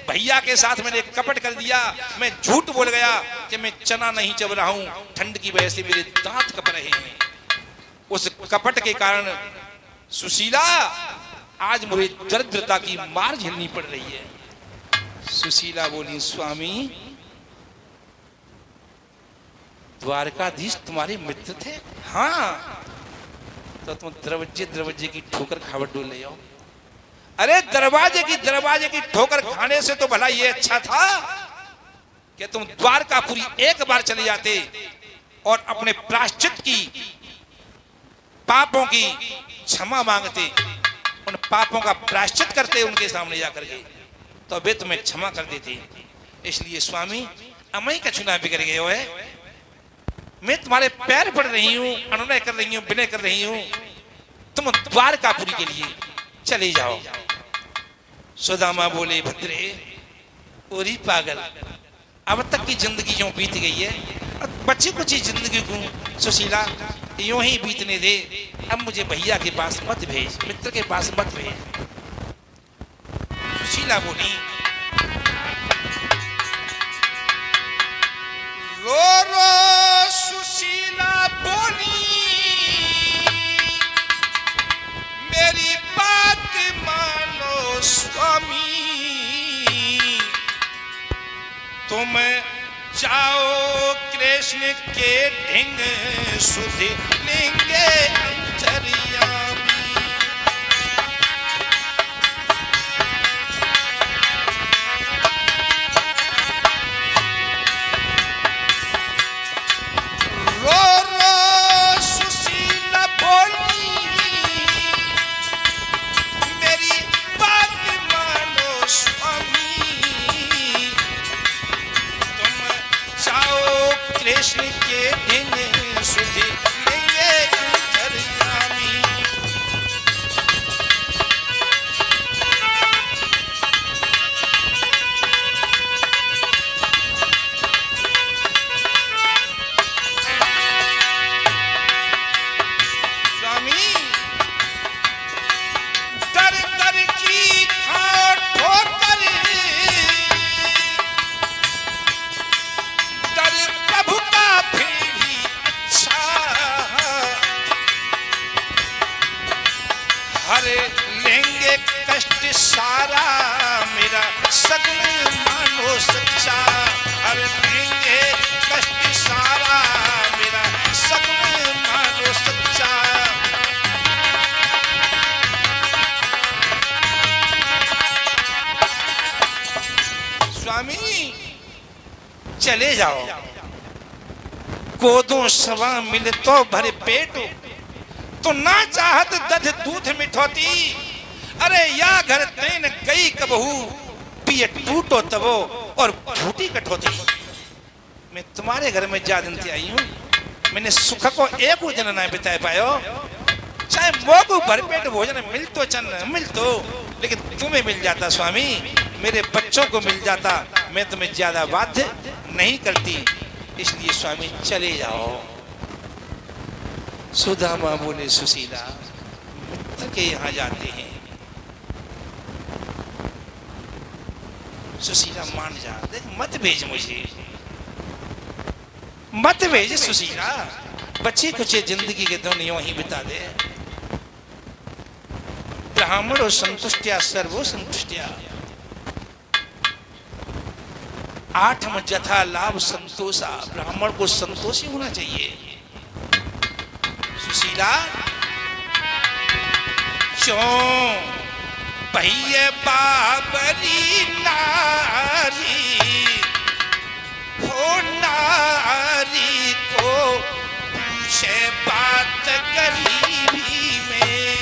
भैया के साथ मैंने कपट कर दिया, मैं झूठ बोल गया कि मैं चना नहीं चब रहा हूं, ठंड की वजह से मेरे दांत कप रहे हैं। उस कपट के कारण सुशीला आज मुझे दरिद्रता की मार झेलनी पड़ रही है। सुशीला बोली स्वामी द्वारकाधीश तुम्हारे मित्र थे? हाँ। तो तुम दरवाजे की ठोकर खावट डोल ले आओ। अरे दरवाजे की ठोकर खाने से तो भला ये अच्छा था कि तुम द्वारकापुरी एक बार चले जाते और अपने प्रायश्चित की, पापों की क्षमा मांगते, उन पापों का प्रायश्चित करते उनके सामने जाकर के, तो वे तुम्हें क्षमा कर देते। इसलिए स्वामी अमई का चुनाव बिगड़ गए हो है, मैं तुम्हारे पैर पड़ रही हूं, अनुनय कर रही हूं, विनय कर रही हूं, तुम द्वारकापुरी के लिए चले जाओ। सुदामा बोले भद्रे ओरी पागल, अब तक की जिंदगी यूं बीत गई है, बच्ची कुछ जिंदगी को सुशीला यूं ही बीतने दे, अब मुझे भैया के पास मत भेज, मित्र के पास मत भेज। सुशीला बोली रो रो सुशीला बोली मेरी बात मानो स्वामी, तुम जाओ कृष्ण के ढिंग सुध लेंगे अंतर्यामी। रो रो सुशीला बोली मेरी बात मानो स्वामी, कृष्ण के ढिंग सुध लेंगे अंतर्यामी। स्वामी दर दर की ठोकर प्रभु का फिर भी अच्छा, हर लेंगे कष्ट सारा मेरा सगुन मानो सच्चा, हर लेंगे कष्ट सारा मेरा सगुन मानो सच्चा। स्वामी चले जाओ, गोदों सवा मिल तो भरे पेट, तो ना चाहत दध दूध मिठोती, अरे या घर तैन गई कबहू पिए टूटो तबो और झूठी कठोती। मैं तुम्हारे घर में जा दिन से आई हूं, मैंने सुख को एक दिन ना बिता पायो, चाहे मोगू भरपेट भोजन मिल तो चन्न मिल तो, लेकिन तुम्हें मिल जाता स्वामी, मेरे बच्चों को मिल जाता, मैं तुम्हें ज्यादा बाध्य नहीं करती, इसलिए स्वामी चले जाओ। सुदामा बोले सुशीला मित्र के यहां जाते हैं। सुशीला मान जा, देख मत भेज मुझे, मत भेज सुशीला, बच्ची कुछ जिंदगी के दोनों यूं ही बिता दे। ब्राह्मणो संतुष्टिया सर्वो संतुष्टिया, आठम जथा लाभ संतोषा, ब्राह्मण को संतोषी होना चाहिए। सुशीला क्यों भैया बाबरी नारी हो नारी को पूछे बात गरीबी में।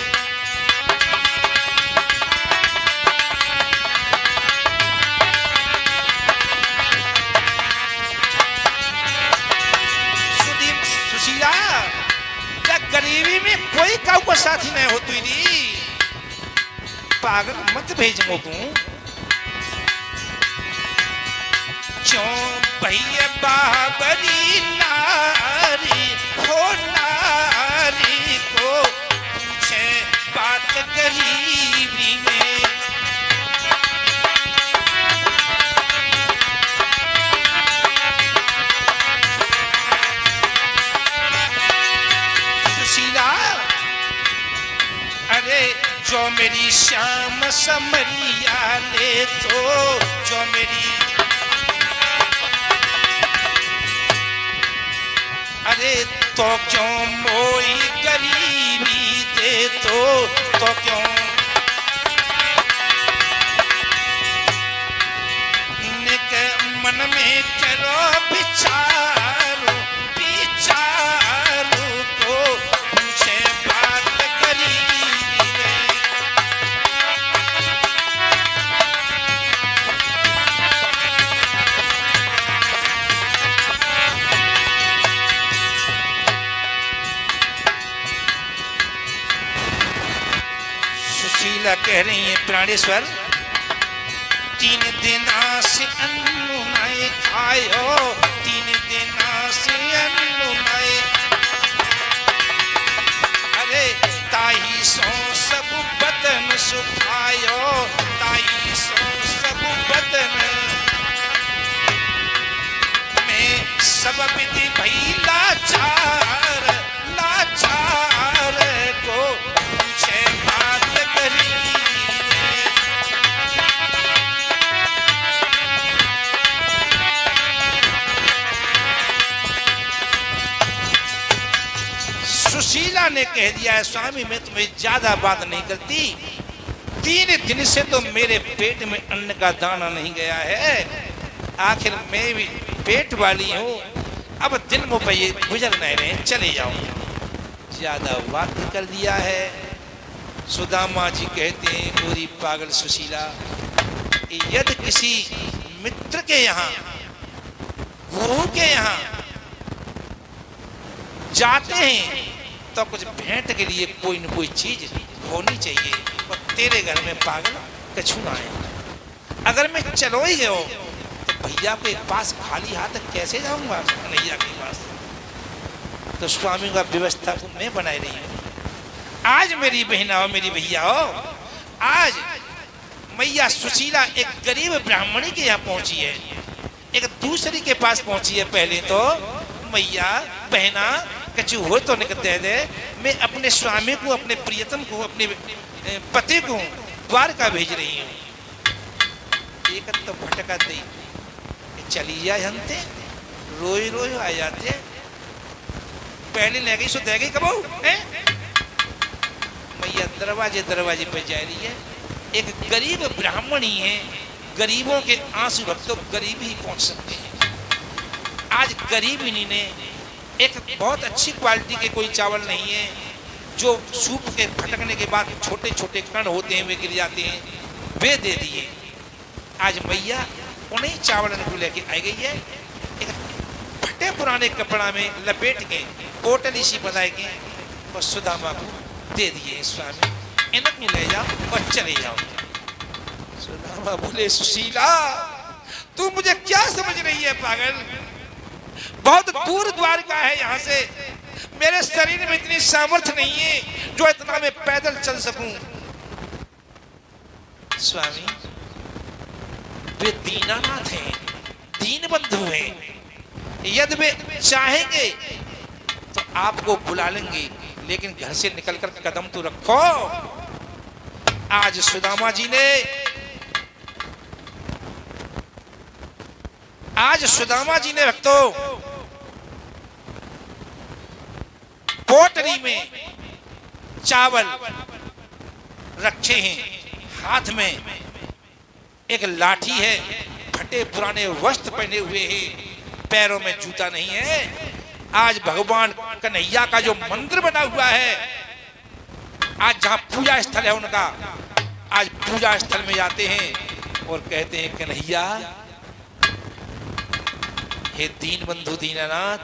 सुशीला क्या गरीबी में कोई काऊ का साथी नहीं हो तुरी? पागल मत भेज मोकू। क्यों भैया बाबरी नारी हो नारी को पूछे बात गरीबी में। सुशीला अरे जो मेरी श्याम समरिया ले तो जो मेरी अरे तो क्यों मोई गरीबी दे तो क्यों निक मन में करो विचारो विचारो को पूछे बात गरीबी में। सुशीला कह रही है प्राणेश्वर 3 दिन से अन्न नहीं खायो 3 दिन से अन्न नहीं। अरे ताई सो सब बदन सुखायो ताई सो सब बदन में सब विधि भई लाचार लाचार को पूछे बात गरीबी में। सुशीला ने कह दिया है स्वामी मैं तुम्हें ज्यादा बात नहीं करती 3 दिन से तो मेरे पेट में अन्न का दाना नहीं गया है। आखिर मैं भी पेट वाली हूँ अब दिन मुपये गुजर नहीं रहे चले जाऊं। ज्यादा वाक्य कर दिया है। सुदामा जी कहते हैं पूरी पागल सुशीला यदि किसी मित्र के यहाँ गुरु के यहाँ जाते हैं तो कुछ भेंट के लिए कोई न कोई चीज होनी चाहिए और तेरे घर में पागल कछु ना आए। अगर मैं चलो ही गयो तो भैया के पास खाली हाथ कैसे जाऊंगा कन्हैया के पास? तो स्वामी का व्यवस्था को मैं बनाई रही हूँ। आज मेरी बहना हो मेरी भैया हो आज मैया सुशीला एक गरीब ब्राह्मणी के यहाँ पहुंची है एक दूसरी के पास पहुंची है। पहले तो मैया बहना कछु हो तो निकल दे मैं अपने स्वामी को अपने प्रियतम को अपने पति को द्वारका भेज रही हूँ। एक तो भटका दी चली जाए हंते रोई रोई आ जाते पहले ले गई सो दे गई कब मैया दरवाजे दरवाजे पे जा रही है। एक गरीब ब्राह्मणी है गरीबों के आंसू भक्त तो गरीब ही पहुंच सकते हैं। आज गरीब इन्हीं ने एक बहुत अच्छी क्वालिटी के कोई चावल नहीं है जो सूप के फटकने के बाद छोटे छोटे कण होते हैं वे गिर जाते हैं वे दे दिए। आज मैया उन्हीं चावल को लेके आई गई है एक फटे पुराने कपड़ा में लपेट के पोटली सी बनाए के और सुदामा को दे दिए स्वामी इनक में ले जाओ और चले जाओ। सुदामा बोले सुशीला तू मुझे क्या समझ रही है पागल? बहुत दूर द्वारका है यहाँ से मेरे शरीर में इतनी सामर्थ्य नहीं है जो इतना मैं पैदल चल सकूं। स्वामी वे दीनानाथ हैं दीन बंधु हैं यदि वे चाहेंगे तो आपको बुला लेंगे लेकिन घर से निकलकर कदम तो रखो। आज सुदामा जी ने भक्तों पोटली में चावल रखे हैं, हाथ में एक लाठी है, फटे पुराने वस्त्र पहने हुए हैं, पैरों में जूता नहीं है। आज भगवान कन्हैया का जो मंदिर बना हुआ है, आज जहां पूजा स्थल है उनका, आज पूजा स्थल में जाते हैं और कहते हैं कन्हैया, हे दीन बंधु दीनानाथ,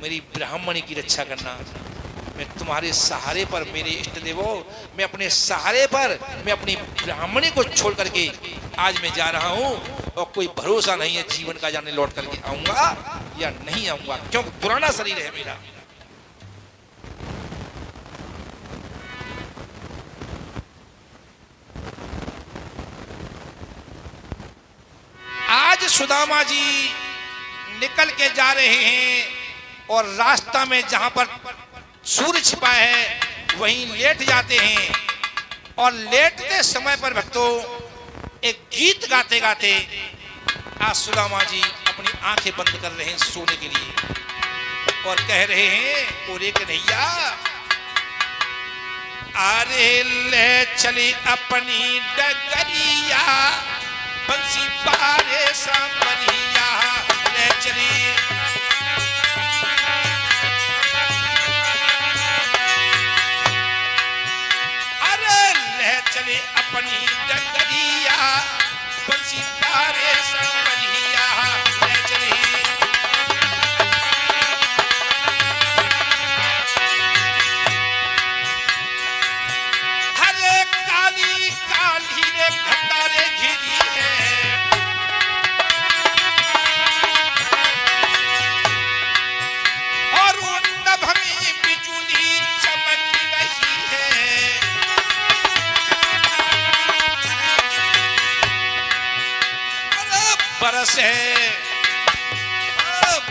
मेरी ब्राह्मणी की रक्षा करना। मैं तुम्हारे सहारे पर, मेरे इष्ट देवो, मैं अपने सहारे पर, मैं अपनी ब्राह्मणी को छोड़ करके आज मैं जा रहा हूं और कोई भरोसा नहीं है जीवन का, जाने लौट करके आऊंगा या नहीं आऊंगा, क्योंकि पुराना शरीर है मेरा। आज सुदामा जी निकल के जा रहे हैं और रास्ता में जहां पर सूर्य छिपा है वहीं लेट जाते हैं, और लेटते समय पर भक्तों एक गीत गाते गाते आज सुदामा जी अपनी आंखें बंद कर रहे हैं सोने के लिए और कह रहे हैं, ओरे कन्हैया, अरे ले चली अपनी डगरिया, बंसी पारे सांवरिया, ले चली चले अपनी डगरिया, बंसी पारे सांवरिया, ले चले। हरे काली काली रे घटारे घिरी है, और उन नभ में बिजुली चमक रही है। बरसे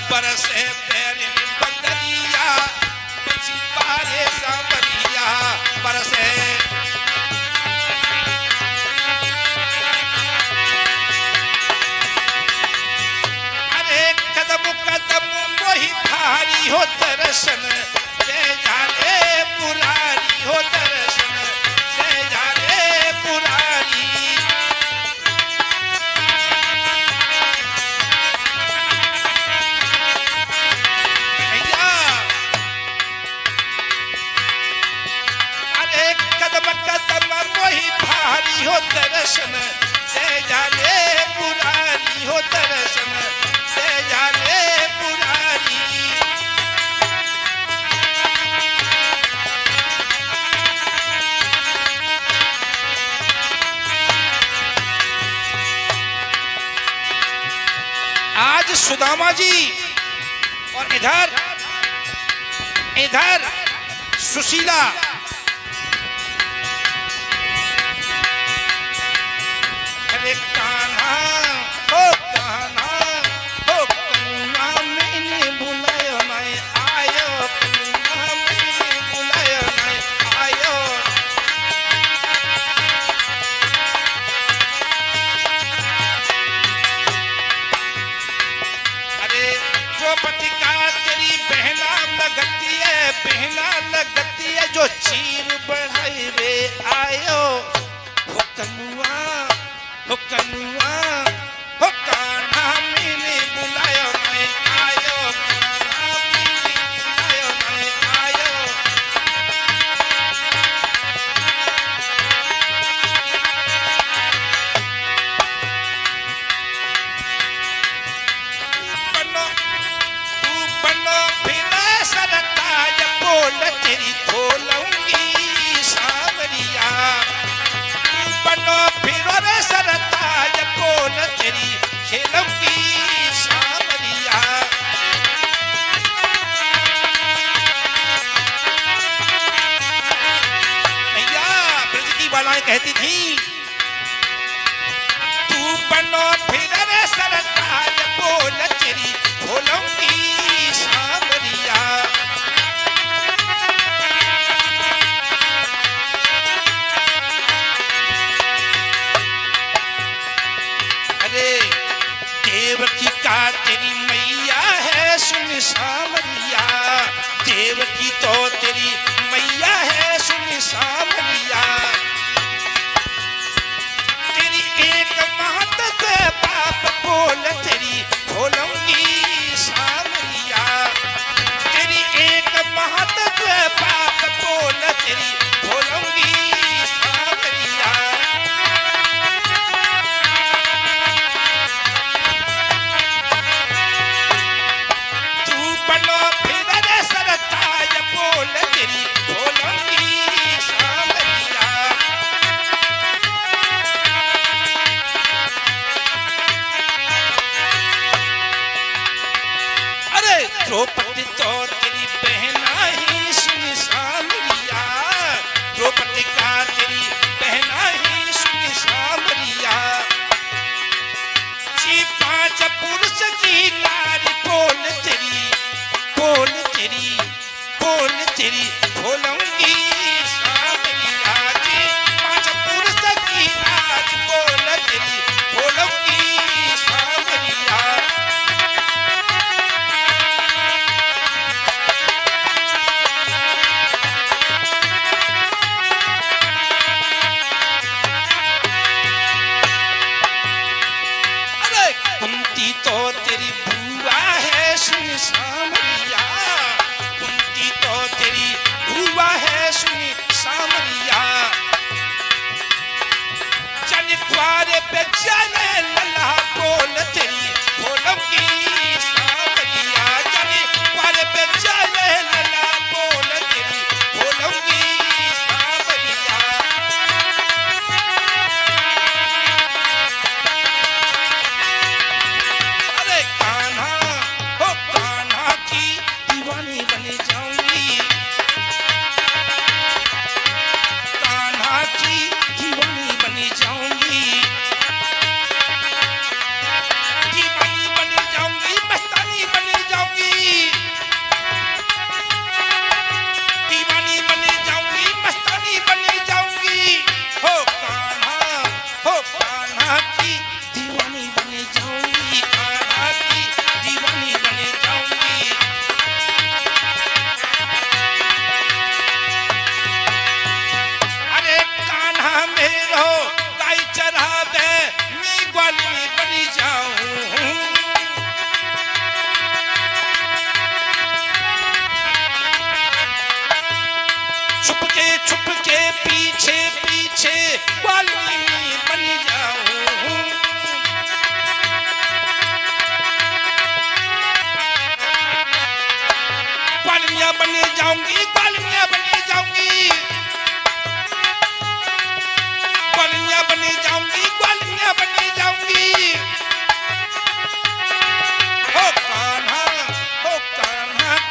बरसे पैरी बदरिया, बंसी पारे सांवरिया, बरसे। अरे कदम कदम वही भारी हो दर्शन, जय जाने पुरारी हो दर्शन, जय जाने पुरारी। हो दर्शन, जय जाने पुरारी हो दर्शन, जय जाने पुरारी। आज सुदामा जी और इधर इधर सुशीला, कान्हा हो कान्हा हो, कन्हा मैंने बुलायो नहीं आयो, कन्हा मैंने बुलायो नहीं आयो। अरे द्रौपदी का तेरी बहना लगती है, बहना लगती है, जो चीर बढ़ाई रे आयो, हो कन्हा हो कन्हा हो, कान्हा मैंने बुलायो नहीं आयो, कान्हा मैंने बुलायो नहीं आयो। तू बनो फिर सरताज, बोल तेरी खोलूंगी सांवरिया, तू बनो फिर सरताज, बोल तेरी खेलूंगी सांवरिया। भैया ब्रज की बालाएं कहती थी, तू बनो फिर सरताज, बोल तेरी खोलूंगी सांवरिया। देवकी का तेरी मैया है सुन सांवरिया, देवकी तो तेरी मैया है सुन सांवरिया। वाली बनी जाऊं। छुपके पीछे पीछे वाली बनी जाऊं। वालिया बनी जाऊंगी, वालिया बनी जाऊंगी, वालिया बनी जाऊंगी, वालिया बनी जाऊंगी। हो कान्हा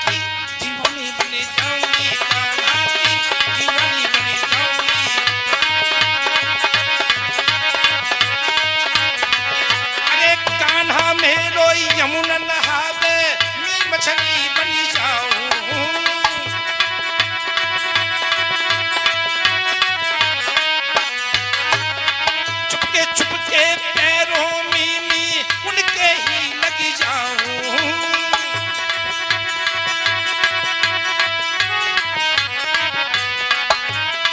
की दीवानी बनी जाऊंगी, कान्हा की दीवानी बनी जाऊंगी। अरे कान्हा में रोई यमुना नहावे, मैं मछली बनी जाऊं। चुपके पैरों में उनके ही लगी जाऊं।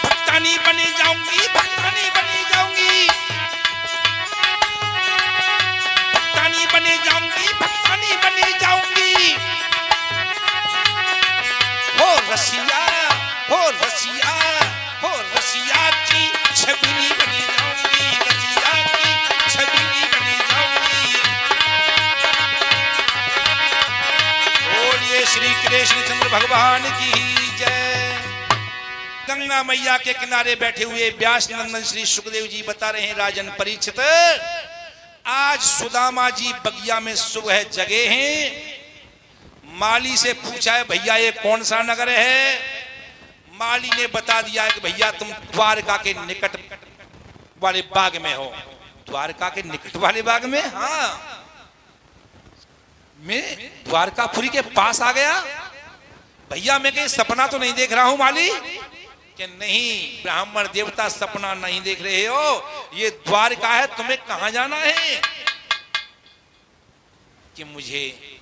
भक्तानी बनी जाऊंगी, भक्तानी बनी जाऊंगी, भक्तानी बनी जाऊंगी, भक्तानी बनी जाऊंगी। हो रसिया, हो रसिया, हो रसिया की छबीली बनी जाऊंगी, रसिया की छबीली बनी जाऊंगी। बोलिए श्री कृष्ण चंद्र भगवान की जय। गंगा मैया के किनारे बैठे हुए व्यास नंदन श्री सुखदेव जी बता रहे हैं, राजन परीक्षित, आज सुदामा जी बगिया में सुबह जगे हैं। माली से पूछा है, भैया ये कौन सा नगर है? माली ने बता दिया है कि भैया तुम द्वारका के निकट वाले बाग में हो। द्वारका के निकट वाले बाग में? हाँ, मैं द्वारकापुरी के पास आ गया। भैया मैं कहीं सपना तो नहीं देख रहा हूं माली? कि नहीं ब्राह्मण देवता, सपना नहीं देख रहे हो, ये द्वारका है, तुम्हें कहां जाना है? कि मुझे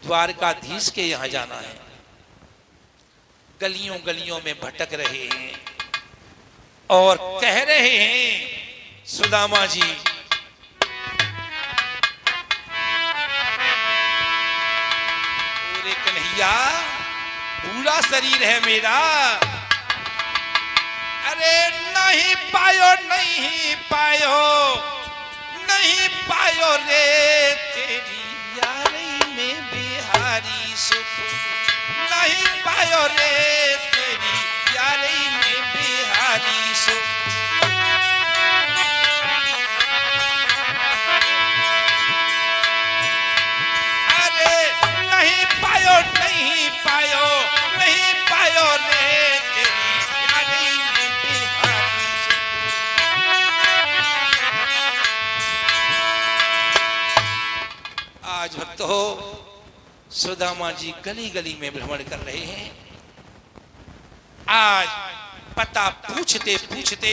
द्वारकाधीश के यहां जाना है। गलियों गलियों में भटक रहे हैं और कह रहे हैं, सुदामा जी पूरे कन्हैया, पूरा शरीर है मेरा, अरे नहीं पायो, नहीं पायो, नहीं पायो रे तेरी यारी में बिहारी सुख, नहीं पायो रे तेरी यारी में बिहारी सुख। अरे नहीं पायो, नहीं पायो, नहीं पायो रे तेरी यारी में बिहारी सुख। आज भक्तों, सुदामा जी गली गली में भ्रमण कर रहे हैं। आज पता पूछते पूछते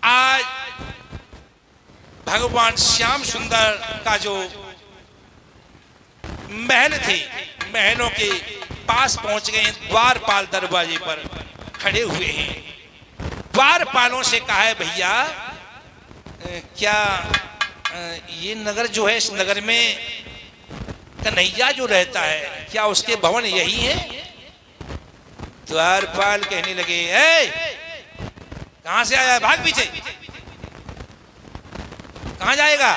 आज भगवान श्याम सुंदर का जो महल थे, महलों के पास पहुंच गए। द्वारपाल दरवाजे पर खड़े हुए हैं। द्वारपालों से कहा है, भैया क्या ये नगर जो है, इस नगर में कन्हैया जो रहता है, क्या उसके भवन यही है? द्वारपाल कहने लगे, कहां से आया? भाग पीछे। कहां जाएगा?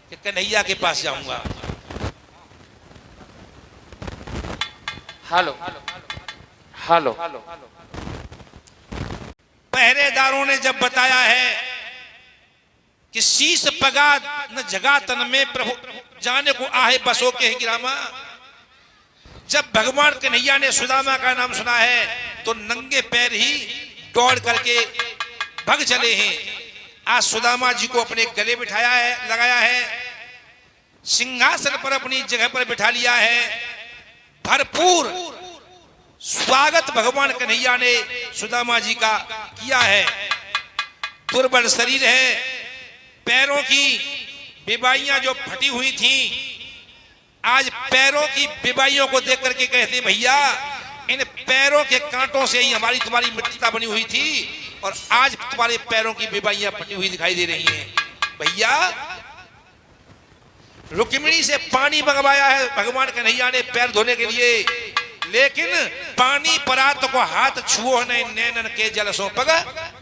कि कन्हैया के पास जाऊंगा। Hello hello. पहरेदारों ने जब बताया है कि शीश पगा न जगा तन में प्रभु जाने को आहे बसो के गिरामा, जब भगवान कन्हैया ने सुदामा का नाम सुना है तो नंगे पैर ही दौड़ करके भग चले हैं। आज सुदामा जी को अपने गले बिठाया है, लगाया है, सिंहासन पर अपनी जगह पर बिठा लिया है। भरपूर स्वागत भगवान कन्हैया ने सुदामा जी का किया है। दुर्बल शरीर है, पैरों की बिबाइयां जो फटी हुई थी, आज पैरों की बिबाइयों को देख करके कहते, भैया इन पैरों के कांटों से ही हमारी तुम्हारी मित्रता बनी हुई थी, और आज तुम्हारे पैरों की बेबाइयां फटी हुई दिखाई दे रही हैं। भैया रुक्मिणी से पानी मंगवाया है भगवान कन्हैया ने पैर धोने के लिए, लेकिन पानी परात को हाथ छुओ नहीं, नैनन के जल सो पग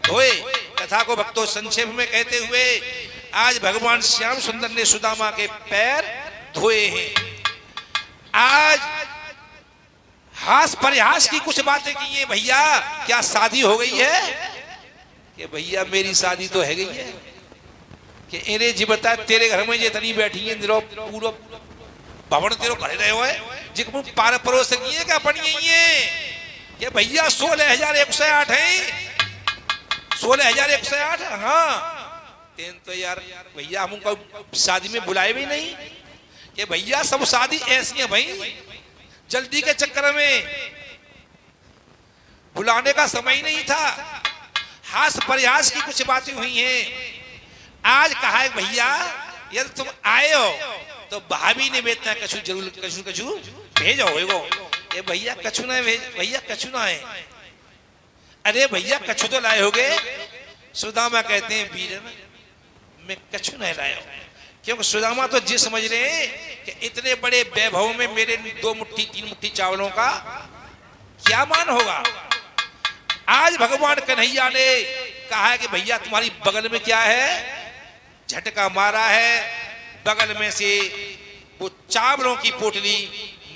धोए। कथा को भक्तों संक्षेप में कहते हुए आज भगवान श्याम सुंदर ने सुदामा के पैर धोए हैं। आज हास परिहास की कुछ बातें की है। भैया क्या शादी हो गई है? कि भैया मेरी शादी तो है गई है। कि इन्हें जी बता तेरे घर में जितनी बैठी है पूरा भवन तेरे घर रहे हो जिनको पार परोस की है क्या बनी है? कि भैया 16,108 है। 16,108। हाँ तेन तो यार भैया हमको शादी में बुलाए भी नहीं। कि भैया सब शादी ऐसी है भाई, जल्दी के चक्कर में बुलाने का समय ही नहीं था। हास परिहास की कुछ बातें हुई हैं। आज कहा है भैया यदि तुम आए हो तो भाभी ने बेचना कछु जरूर कछु भेजो होएगो। ये भैया कछु ना भेज, भैया कछु ना है। अरे भैया कछु तो लाए होगे। सुदामा कहते हैं वीर मैं कछु नहीं लाया, क्योंकि सुदामा तो जी समझ रहे हैं कि इतने बड़े वैभव में मेरे 2 मुट्ठी 3 मुट्ठी चावलों का क्या मान होगा। आज भगवान कन्हैया ने कहा है कि भैया तुम्हारी बगल में क्या है? झटका मारा है, बगल में से वो चावलों की पोटली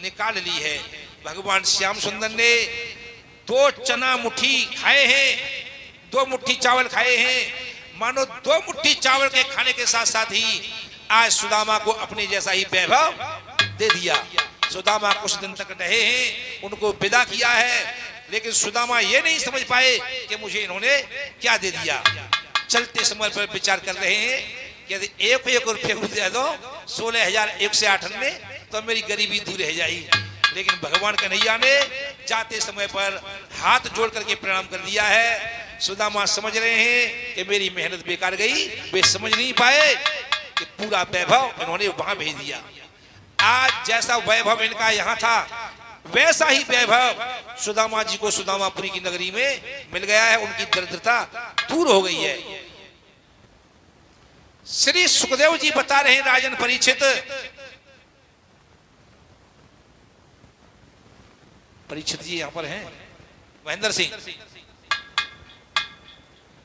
निकाल ली है। भगवान श्याम सुंदर ने 2 चना मुट्ठी खाए हैं, 2 मुट्ठी चावल खाए हैं। मानो 2 मुट्ठी चावल के खाने के साथ साथ ही आज सुदामा को अपने जैसा ही वैभव दे दिया। सुदामा कुछ दिन तक रहे हैं, उनको विदा किया है, लेकिन सुदामा ये नहीं समझ पाए कि मुझे इन्होंने क्या दे दिया। चलते समय पर विचार कर रहे हैं कि यदि 1 रुपये दे दो 16,108 में तो मेरी गरीबी दूर रह जाएगी। लेकिन भगवान कन्हैया ने जाते समय पर हाथ जोड़ करके प्रणाम कर दिया है। सुदामा समझ रहे हैं कि मेरी मेहनत बेकार गई, वे समझ नहीं पाए कि पूरा वैभव इन्होंने वहां भेज दिया। आज जैसा वैभव इनका यहाँ था वैसा ही वैभव सुदामा जी को सुदामापुरी की नगरी में मिल गया है। उनकी दरिद्रता दूर हो गई है। श्री सुखदेव जी बता रहे हैं राजन परीक्षित जी यहां पर हैं।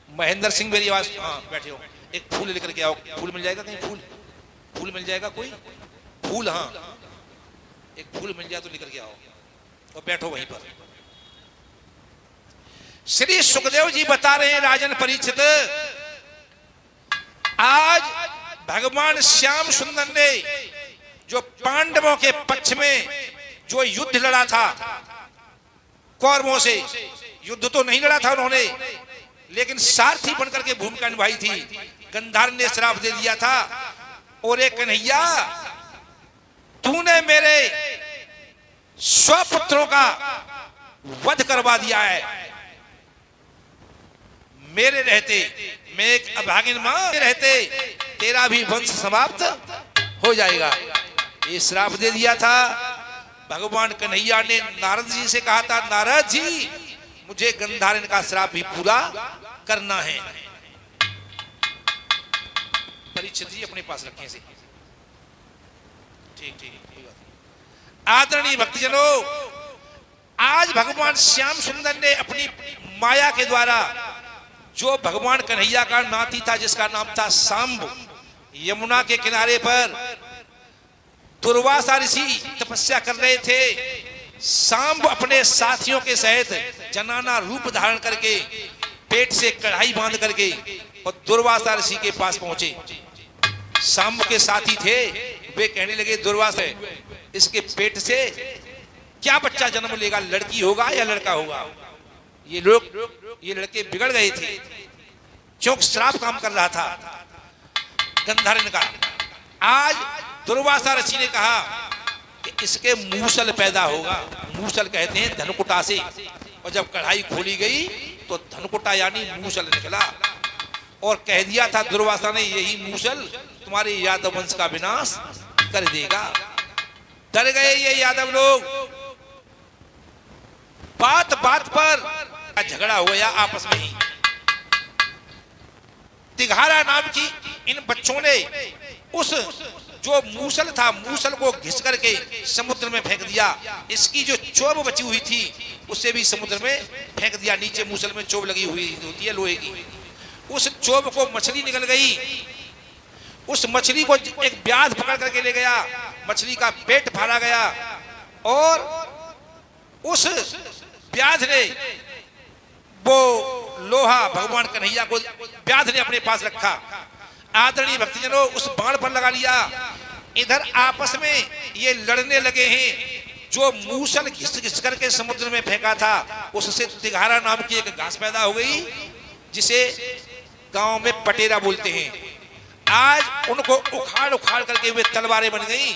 महेंद्र सिंह मेरी आवाज, हाँ बैठे हो। एक फूल लेकर के आओ। फूल मिल जाएगा कहीं? फूल मिल जाएगा कोई फूल? हाँ एक फूल मिल जाए तो लेकर के आओ और बैठो वहीं पर। श्री सुखदेव जी बता रहे हैं राजन परीक्षित, आज भगवान श्याम सुंदर ने जो पांडवों के पक्ष में जो युद्ध लड़ा था कौरवों से, युद्ध तो नहीं लड़ा था उन्होंने, लेकिन सारथी बनकर के भूमिका निभाई थी। गंधार ने श्राप दे दिया था, और कन्हैया तूने मेरे स्वपुत्रों का वध करवा दिया है। मेरे रहते, मैं एक अभागिन मां रहते तेरा भी वंश समाप्त हो जाएगा। ये श्राप दे दिया था। भगवान कन्हैया ने नारद जी से कहा था, नारद जी मुझे गंधारण का श्राप भी पूरा करना है। परीक्षित जी अपने पास रखें से। ठीक आदरणीय भक्तजनों, आज भगवान श्याम सुंदर ने अपनी माया के द्वारा जो भगवान कन्हैया का नाती था जिसका नाम था सांब, यमुना के किनारे पर दुर्वासा ऋषि तपस्या कर रहे थे। सांब अपने साथियों के सहित जनाना रूप धारण करके पेट से कढ़ाई बांध करके और दुर्वासा ऋषि के पास पहुंचे। सांब के साथी थे, वे कहने लगे दुर्वासा इसके पेट से क्या बच्चा जन्म लेगा, लड़की होगा या लड़का होगा। ये लड़के बिगड़ गए थे क्योंकि श्राप काम कर रहा था गंधारण का। आज दुर्वासा ऋषि ने कहा कि इसके मूसल पैदा होगा। मूसल कहते हैं धनकुटा से, और जब कढ़ाई खोली गई तो धनकुटा यानी मूसल निकला। और कह दिया था दुर्वासा ने, यही मूसल तुम्हारे यादव वंश का विनाश कर देगा। डर गए ये यादव लोग। बात बात पर झगड़ा हो गया आपस में ही। तिघारा नाम की इन बच्चों ने उस जो मूसल था, मूसल को घिस करके समुद्र में फेंक दिया। इसकी जो चोब बची हुई थी उसे भी समुद्र में फेंक दिया। नीचे मूसल में चोब लगी हुई होती है लोहे की, उस चोब को मछली निकल गई। उस मछली को एक व्याध पकड़ करके ले गया, मछली का पेट फाड़ा गया और उस व्याध ने वो लोहा भगवान कन्हैया को व्याध ने अपने पास रखा। आदरणीय भक्तजनों, उस बाण पर लगा लिया। इधर आपस में ये लड़ने लगे हैं। जो मूसल घिस घिस करके समुद्र में फेंका था उससे तिघारा नाम की एक घास पैदा हो गई जिसे गांव में पटेरा बोलते हैं। आज उनको उखाड़ उखाड़ करके वे तलवारें बन गई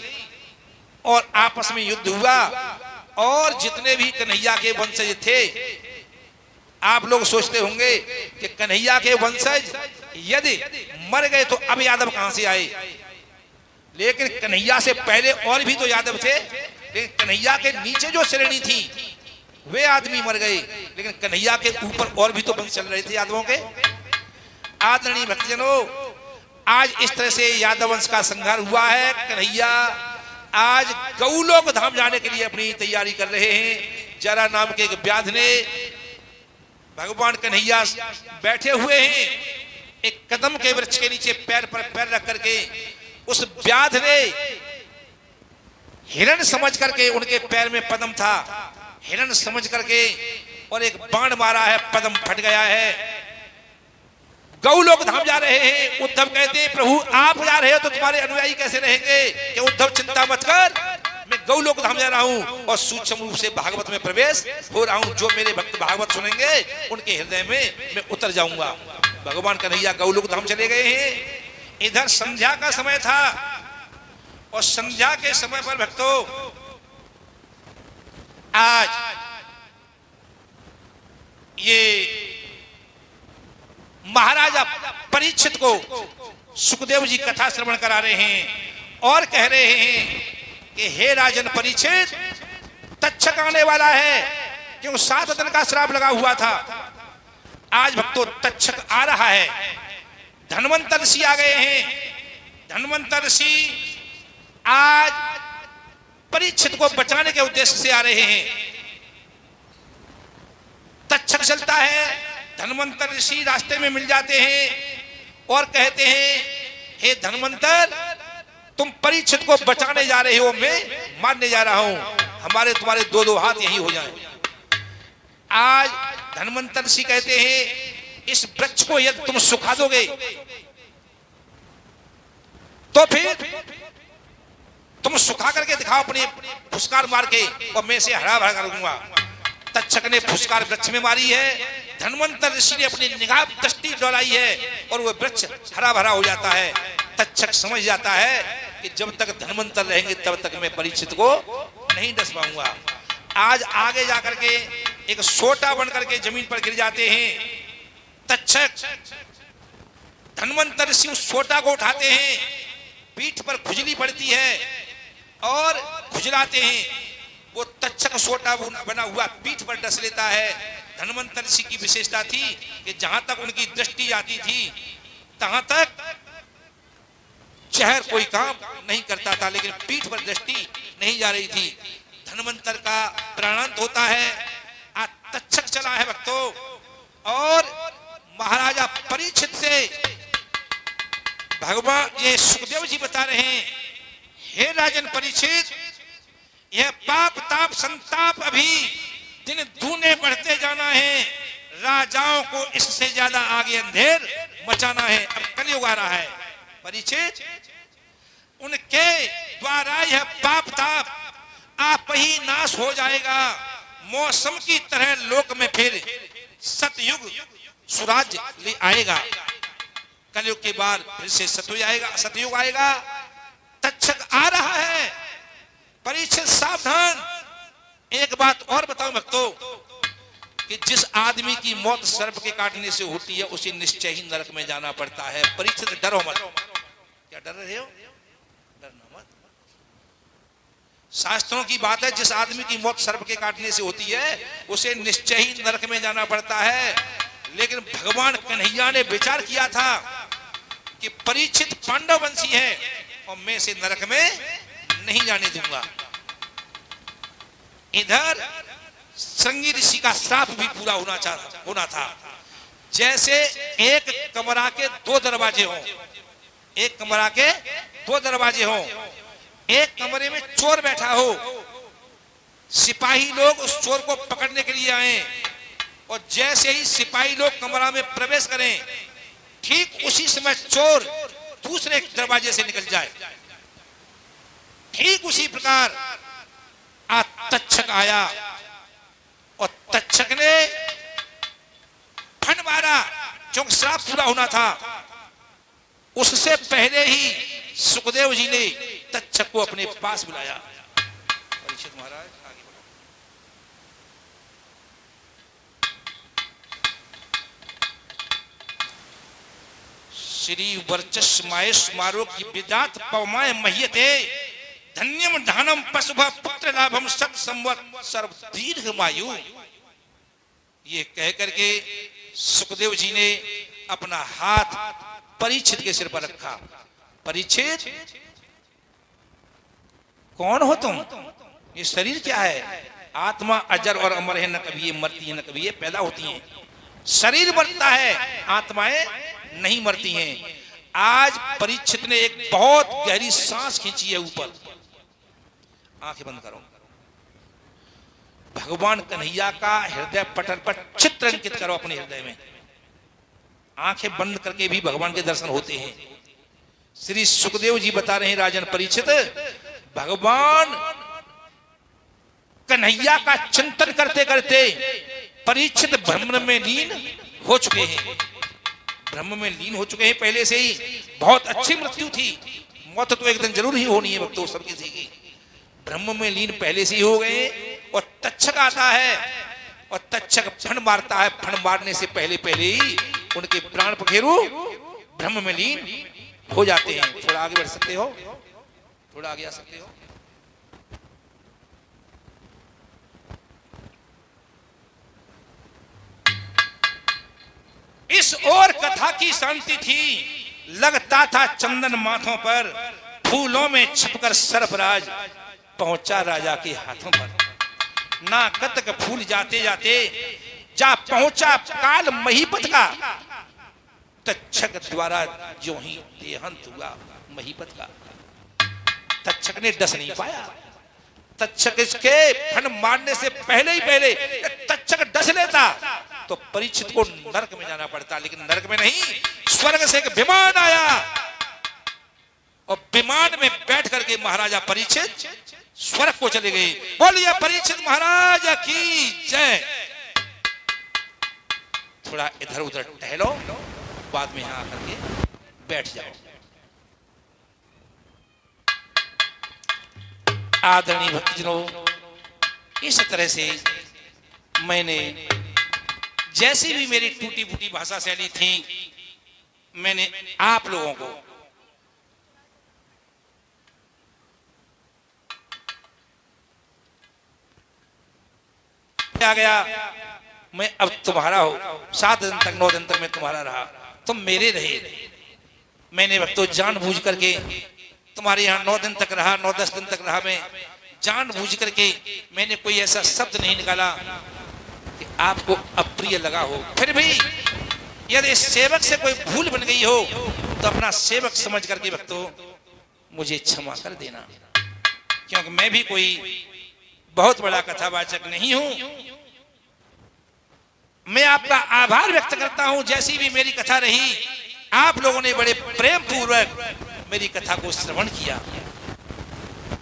और आपस में युद्ध हुआ। और जितने भी कन्हैया के वंशज थे, आप लोग सोचते होंगे कि कन्हैया के वंशज यदि मर गए तो अब यादव कहां से आए, लेकिन कन्हैया से पहले और भी तो यादव थे। लेकिन कन्हैया के नीचे जो श्रेणी थी वे आदमी मर गए, लेकिन कन्हैया के ऊपर और भी तो वंश चल रहे थे यादवों के। आदरणीय भक्तजनों, आज इस तरह से यादव वंश का संहार हुआ है। कन्हैया आज गौलोक धाम जाने के लिए अपनी तैयारी कर रहे हैं। जरा नाम के एक व्याध ने, भगवान कन्हैया बैठे हुए हैं एक कदम के वृक्ष के नीचे, पैर पर पैर रख करके। उस व्याध ने हिरण समझ करके, उनके पैर में पद्म था, हिरण समझ करके और एक बाण मारा है, पद्म फट गया है। गौलोक धाम जा रहे हैं। उद्धव कहते हैं प्रभु आप जा रहे हो तो तुम्हारे अनुयायी कैसे रहेंगे? कि उद्धव चिंता मत कर, मैं गौलोक धाम जा रहा हूं और सूक्ष्म रूप से भागवत में प्रवेश हो रहा हूं। जो मेरे भक्त भागवत सुनेंगे उनके हृदय में मैं उतर जाऊंगा। भगवान कन्हैया गौलोक धाम चले गए हैं। इधर संध्या का समय था और संध्या के समय पर भक्तों आज ये महाराजा परीक्षित को सुखदेव जी कथा श्रवण करा रहे हैं और कह रहे हैं कि हे राजन परीक्षित, तक्षक आने वाला है। क्यों? 7 दिन का श्राप लगा हुआ था। आज भक्तों तक्षक आ रहा है। धन्वंतर ऋषि आ गए हैं। धन्वंतर ऋषि आज परीक्षित को बचाने के उद्देश्य से आ रहे हैं। तक्षक चलता है, धन्वंतर ऋषि रास्ते में मिल जाते हैं और कहते हैं हे धन्वंतर, तुम परीक्षित को बचाने जा रहे हो, मैं मारने जा रहा हूं। हमारे तुम्हारे 2-2 हाथ यही हो जाएं। आज धन्वंतर ऋषि कहते हैं इस वृक्ष को यदि तुम सुखा दोगे तो फिर तुम सुखा करके दिखाओ अपने फुसकार मार के और मैं इसे हरा भरा कर दूंगा। तक्षक ने फुसकार वृक्ष में मारी है। धन्वंतर ऋषि ने अपनी निगाह दृष्टि डोलाई है और वह वृक्ष हरा भरा हो जाता है। तक्षक समझ जाता है कि जब तक धन्वंतर रहेंगे तब तक मैं परीक्षित को नहीं डस पाऊंगा। आज आगे जाकर के एक सोटा बन करके जमीन पर गिर जाते हैं। तक्षक धन्वंतर ऋषि उस सोटा को उठाते हैं, पीठ पर खुजली पड़ती है और खुजलाते हैं। वो तक्षक सोटा बना हुआ पीठ पर डस लेता है। धन्वंतर ऋषि की विशेषता थी कि जहां तक उनकी दृष्टि जाती थी तहां तक चेहर कोई काम नहीं करता था, लेकिन पीठ पर दृष्टि नहीं जा रही थी। धन्वंतर का प्राणांत होता है। आज तक्षक चला है भक्तों और महाराजा परीक्षित से भगवान ये सुखदेव जी बता रहे हैं हे राजन परीक्षित, यह पाप ताप संताप अभी दिन दूने बढ़ते जाना है। राजाओं को इससे ज्यादा आगे अंधेर मचाना है। अब कलयुग आ रहा है परीक्षित, उनके द्वारा यह पाप ताप आप ही नाश हो जाएगा। मौसम की तरह लोक में फिर सतयुग सुराज ले आएगा। कलयुग के बाद फिर से सतयुग आएगा। तक्षक आ रहा है। परीक्षित सावधान। एक बात और बताओ भक्तों कि जिस आदमी की मौत सर्प के काटने से होती है उसे निश्चय ही नरक में जाना पड़ता है। परीक्षित डरो मत। क्या डर रहे हो? डरना मत। शास्त्रों की बात है, जिस आदमी की मौत सर्प के काटने से होती है उसे निश्चय ही नरक में जाना पड़ता है। लेकिन भगवान कन्हैया ने विचार किया था कि परीक्षित पांडव वंशी है और मैं इसे नरक में नहीं जाने दूंगा। इधर श्रृंगी ऋषि का श्राप भी पूरा होना था। जैसे एक कमरा के दो दरवाजे हों, एक कमरा के दो दरवाजे हों, एक कमरे में चोर बैठा हो, सिपाही लोग उस चोर को पकड़ने के लिए आए और जैसे ही सिपाही लोग कमरा में प्रवेश करें, ठीक उसी समय चोर दूसरे दरवाजे से निकल जाए। ठीक उसी प्रकार तक्षक आया और तक्षक ने फन मारा, क्योंकि श्राप पूरा होना था। उससे पहले ही सुखदेव जी ने तक्षक को अपने पास बुलाया। परीक्षित महाराज आगे बढ़ो। श्री वर्चस्माय स्मारो की विदात पवमाय मह्यते धन्यम धानम पशुभ पुत्र लाभम सत संवत सर्व दीर्घमायु। ये कह करके सुखदेव जी ने अपना हाथ परीक्षित के सिर पर रखा। परीक्षित, कौन हो तुम? ये शरीर क्या है? आत्मा अजर और अमर है, न कभी ये मरती है न कभी ये पैदा होती हैं। शरीर मरता है, आत्माएं नहीं मरती हैं। आज परीक्षित ने एक बहुत गहरी सांस खींची है ऊपर। आंखें बंद करो। भगवान कन्हैया का हृदय पटल पर चित्र अंकित करो अपने हृदय में। आंखें बंद करके भी भगवान के दर्शन होते हैं। श्री सुखदेव जी बता रहे हैं, राजन परीक्षित, भगवान कन्हैया का चिंतन करते करते परीक्षित ब्रह्म में लीन हो चुके हैं। ब्रह्म में लीन हो चुके हैं पहले से ही। बहुत अच्छी मृत्यु थी, मौत तो एक दिन जरूर ही होनी है भक्तों सब किसी की। ब्रह्म में लीन पहले से ही हो गए और तक्षक आता है और तक्षक फण मारता है। फण मारने से पहले पहले ही उनके प्राण पखेरु ब्रह्म में लीन हो जाते हैं। थोड़ा आगे बढ़ सकते हो, थोड़ा आगे आ सकते हो। इस ओर कथा की शांति थी, लगता था चंदन माथों पर, फूलों में छिपकर सर्पराज पहुंचा राजा के हाथों पर। ना कतक फूल जाते जाते जा पहुंचा काल महीपत का, तक्षक द्वारा जो ही देहांत हुआ महीपत का। तक्षक ने डस नहीं पाया। तक्षक इसके फन मारने से पहले ही पहले तक्षक डस लेता तो परीक्षित को नरक में जाना पड़ता, लेकिन नरक में नहीं, स्वर्ग से एक विमान आया और विमान में बैठ करके महाराजा परीक्षित स्वर्ग को चले गए। बोलिए परीक्षित महाराज की जय। थोड़ा इधर उधर टहलो, बाद में यहां आकर के बैठ जाओ। आदरणीय भक्तजनों, इस तरह से मैंने जैसी भी मेरी टूटी फूटी भाषा शैली थी, मैंने आप लोगों को आ गया। मैं अब तुम्हारा हो, 7 दिन तक 9 दिन तक मैं तुम्हारा रहा, तुम मेरे रहे। मैंने भक्तों जानबूझ करके तुम्हारे यहाँ 9 दिन तक रहा, 9-10 दिन तक रहा। मैं जानबूझ करके मैंने कोई ऐसा शब्द नहीं निकाला कि आपको अप्रिय लगा हो। फिर भी यदि सेवक से कोई भूल बन गई हो तो अपना सेवक समझ करके भक्तों मुझे क्षमा कर देना, क्योंकि मैं भी कोई बहुत बड़ा कथावाचक नहीं हूं। मैं आपका आभार व्यक्त करता हूं, जैसी भी मेरी कथा रही, आप लोगों ने बड़े प्रेम पूर्वक मेरी कथा को श्रवण किया।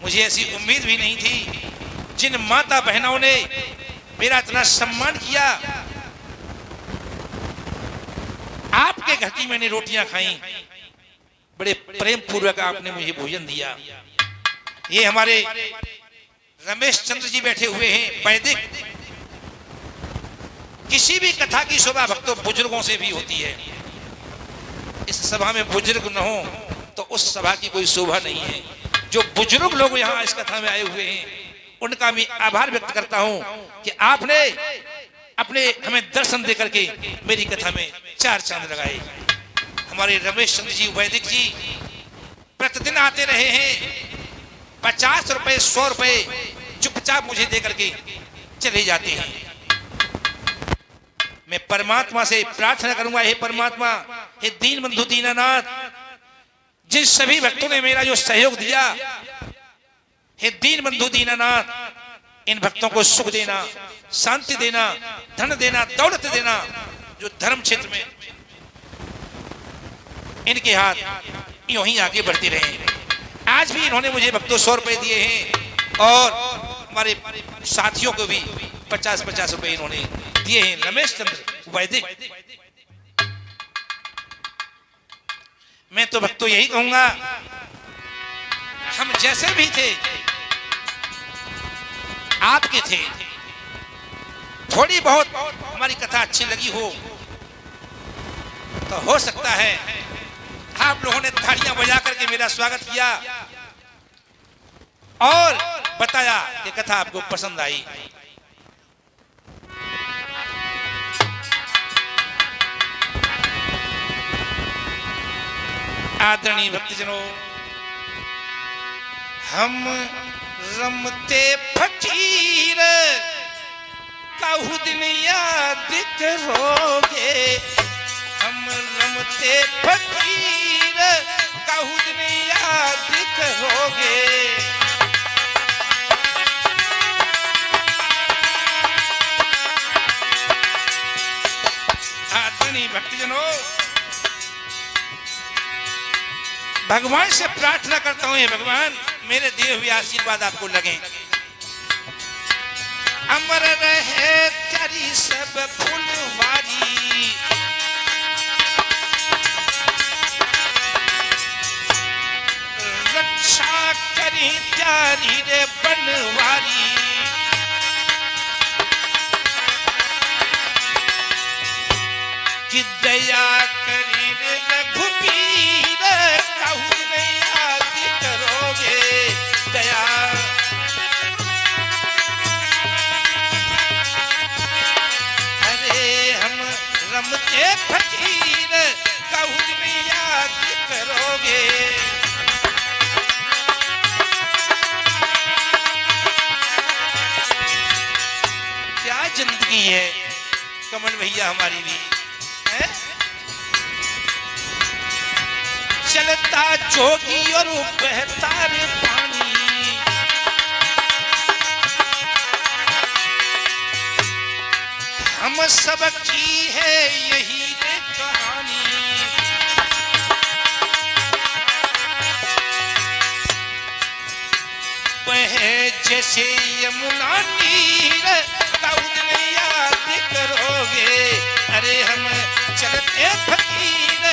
मुझे ऐसी उम्मीद भी नहीं थी। जिन माता बहनों ने मेरा इतना सम्मान किया, आपके घर की मैंने रोटियां खाई, बड़े प्रेम पूर्वक आपने मुझे भोजन दिया। ये हमारे रमेश चंद्र जी बैठे हुए हैं, वैदिक। किसी भी कथा की शोभा भक्तों बुजुर्गों से भी होती है। इस सभा में बुजुर्ग न हो तो उस सभा की कोई शोभा नहीं है। जो बुजुर्ग लोग यहाँ इस कथा में आए हुए हैं, उनका मैं आभार व्यक्त करता हूं कि आपने अपने हमें दर्शन दे करके मेरी कथा में 4 चांद लगाए। हमारे रमेश चंद्र जी वैदिक जी प्रतिदिन आते रहे हैं, 50 रुपए 100 रुपए चुपचाप मुझे दे करके चले जाते हैं। मैं परमात्मा से प्रार्थना करूंगा, हे परमात्मा, हे दीन बंधु दीनानाथ, जिन सभी भक्तों ने मेरा जो सहयोग दिया, हे दीन बंधु दीनानाथ, इन भक्तों को सुख देना, शांति देना, धन देना, दौलत देना, जो धर्म क्षेत्र में इनके हाथ यूं ही आगे बढ़ते रहे। आज भी इन्होंने मुझे भक्तों 100 रुपए दिए हैं और हमारे साथियों को भी 50-50 रुपए इन्होंने दिए हैं। रमेश चंद्र वैदिक, मैं तो भक्तों यही कहूंगा, हम जैसे भी थे आपके थे, थोड़ी बहुत हमारी कथा अच्छी लगी हो तो हो सकता है आप लोगों ने तालियां बजा करके मेरा स्वागत किया और बताया कि कथा आपको पसंद आई। आदरणीय भक्तजनों, हम रमते फकीर कहू दिन याद करोगे, हम रमते फकीर कहू दिन याद करोगे। आदरणीय भक्तजनों, भगवान से प्रार्थना करता हूं, हे भगवान, मेरे दिए हुए आशीर्वाद आपको लगे। अमर रहे तेरी सब फुलवारी, रक्षा करी प्यारी रे बनवारी, कि दया करी रे रघुबीर कहू नहीं याद करोगे। दया अरे हम रमते फकीर कहू नहीं याद करोगे। क्या जिंदगी है कमल भैया हमारी भी है? चलता जोगी और बहता रे पानी, हम सब की है यही रे कहानी। बहे जैसे यमुना नीर कहू नहीं याद करोगे। अरे हम चलते फकीर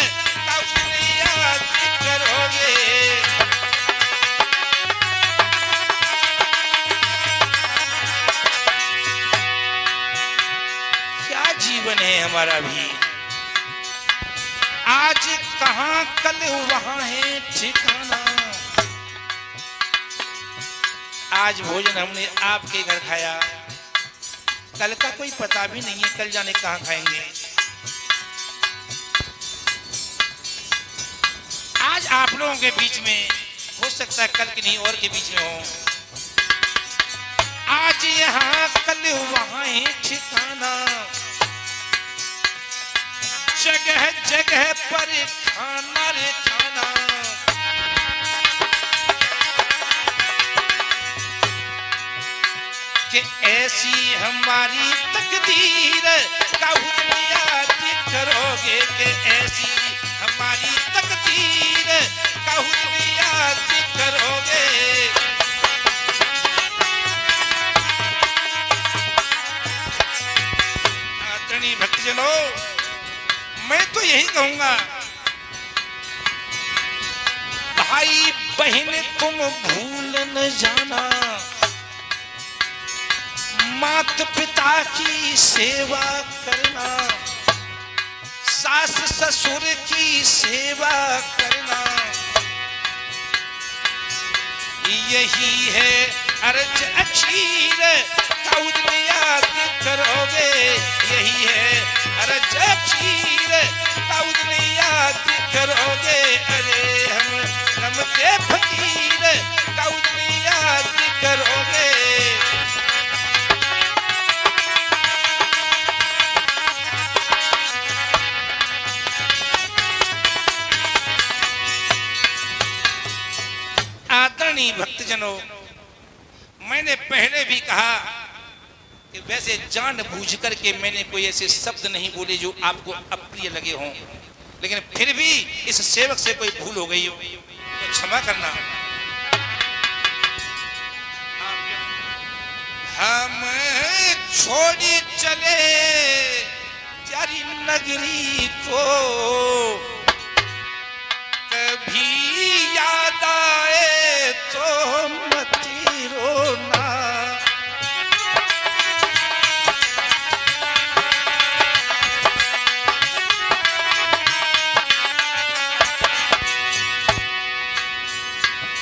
कहू नहीं याद करोगे। क्या जीवन है हमारा भी, आज कहां कल वहां है ठिकाना। आज भोजन हमने आपके घर खाया, कल का कोई पता भी नहीं है, कल जाने कहां खाएंगे। आज आप लोगों के बीच में हो सकता है कल किन्हीं और के बीच में हो। आज यहाँ कल वहां है ठिकाना, जगह जगह पर खाना रे खाना। कि ऐसी हमारी तकदीर कहू नहीं याद करोगे। कि ऐसी हमारी तकदीर कहू नहीं याद करोगे। आदरणीय भक्तजनों, मैं तो यही कहूंगा, भाई बहन तुम भूल न जाना, माता पिता की सेवा करना, सास ससुर की सेवा करना। यही है अर्ज अखीर कहू नहीं याद करोगे। यही है अर्ज अखीर कहू नहीं याद ऐसे फकीर का याद करोगे। आदरणीय भक्तजनों, मैंने पहले भी कहा कि वैसे जानबूझ करके मैंने कोई ऐसे शब्द नहीं बोले जो आपको अप्रिय लगे हों, लेकिन फिर भी इस सेवक से कोई भूल हो गई हो तो क्षमा करना। हम छोड़ी चले तेरी नगरी को, कभी याद आए तो मत रोना।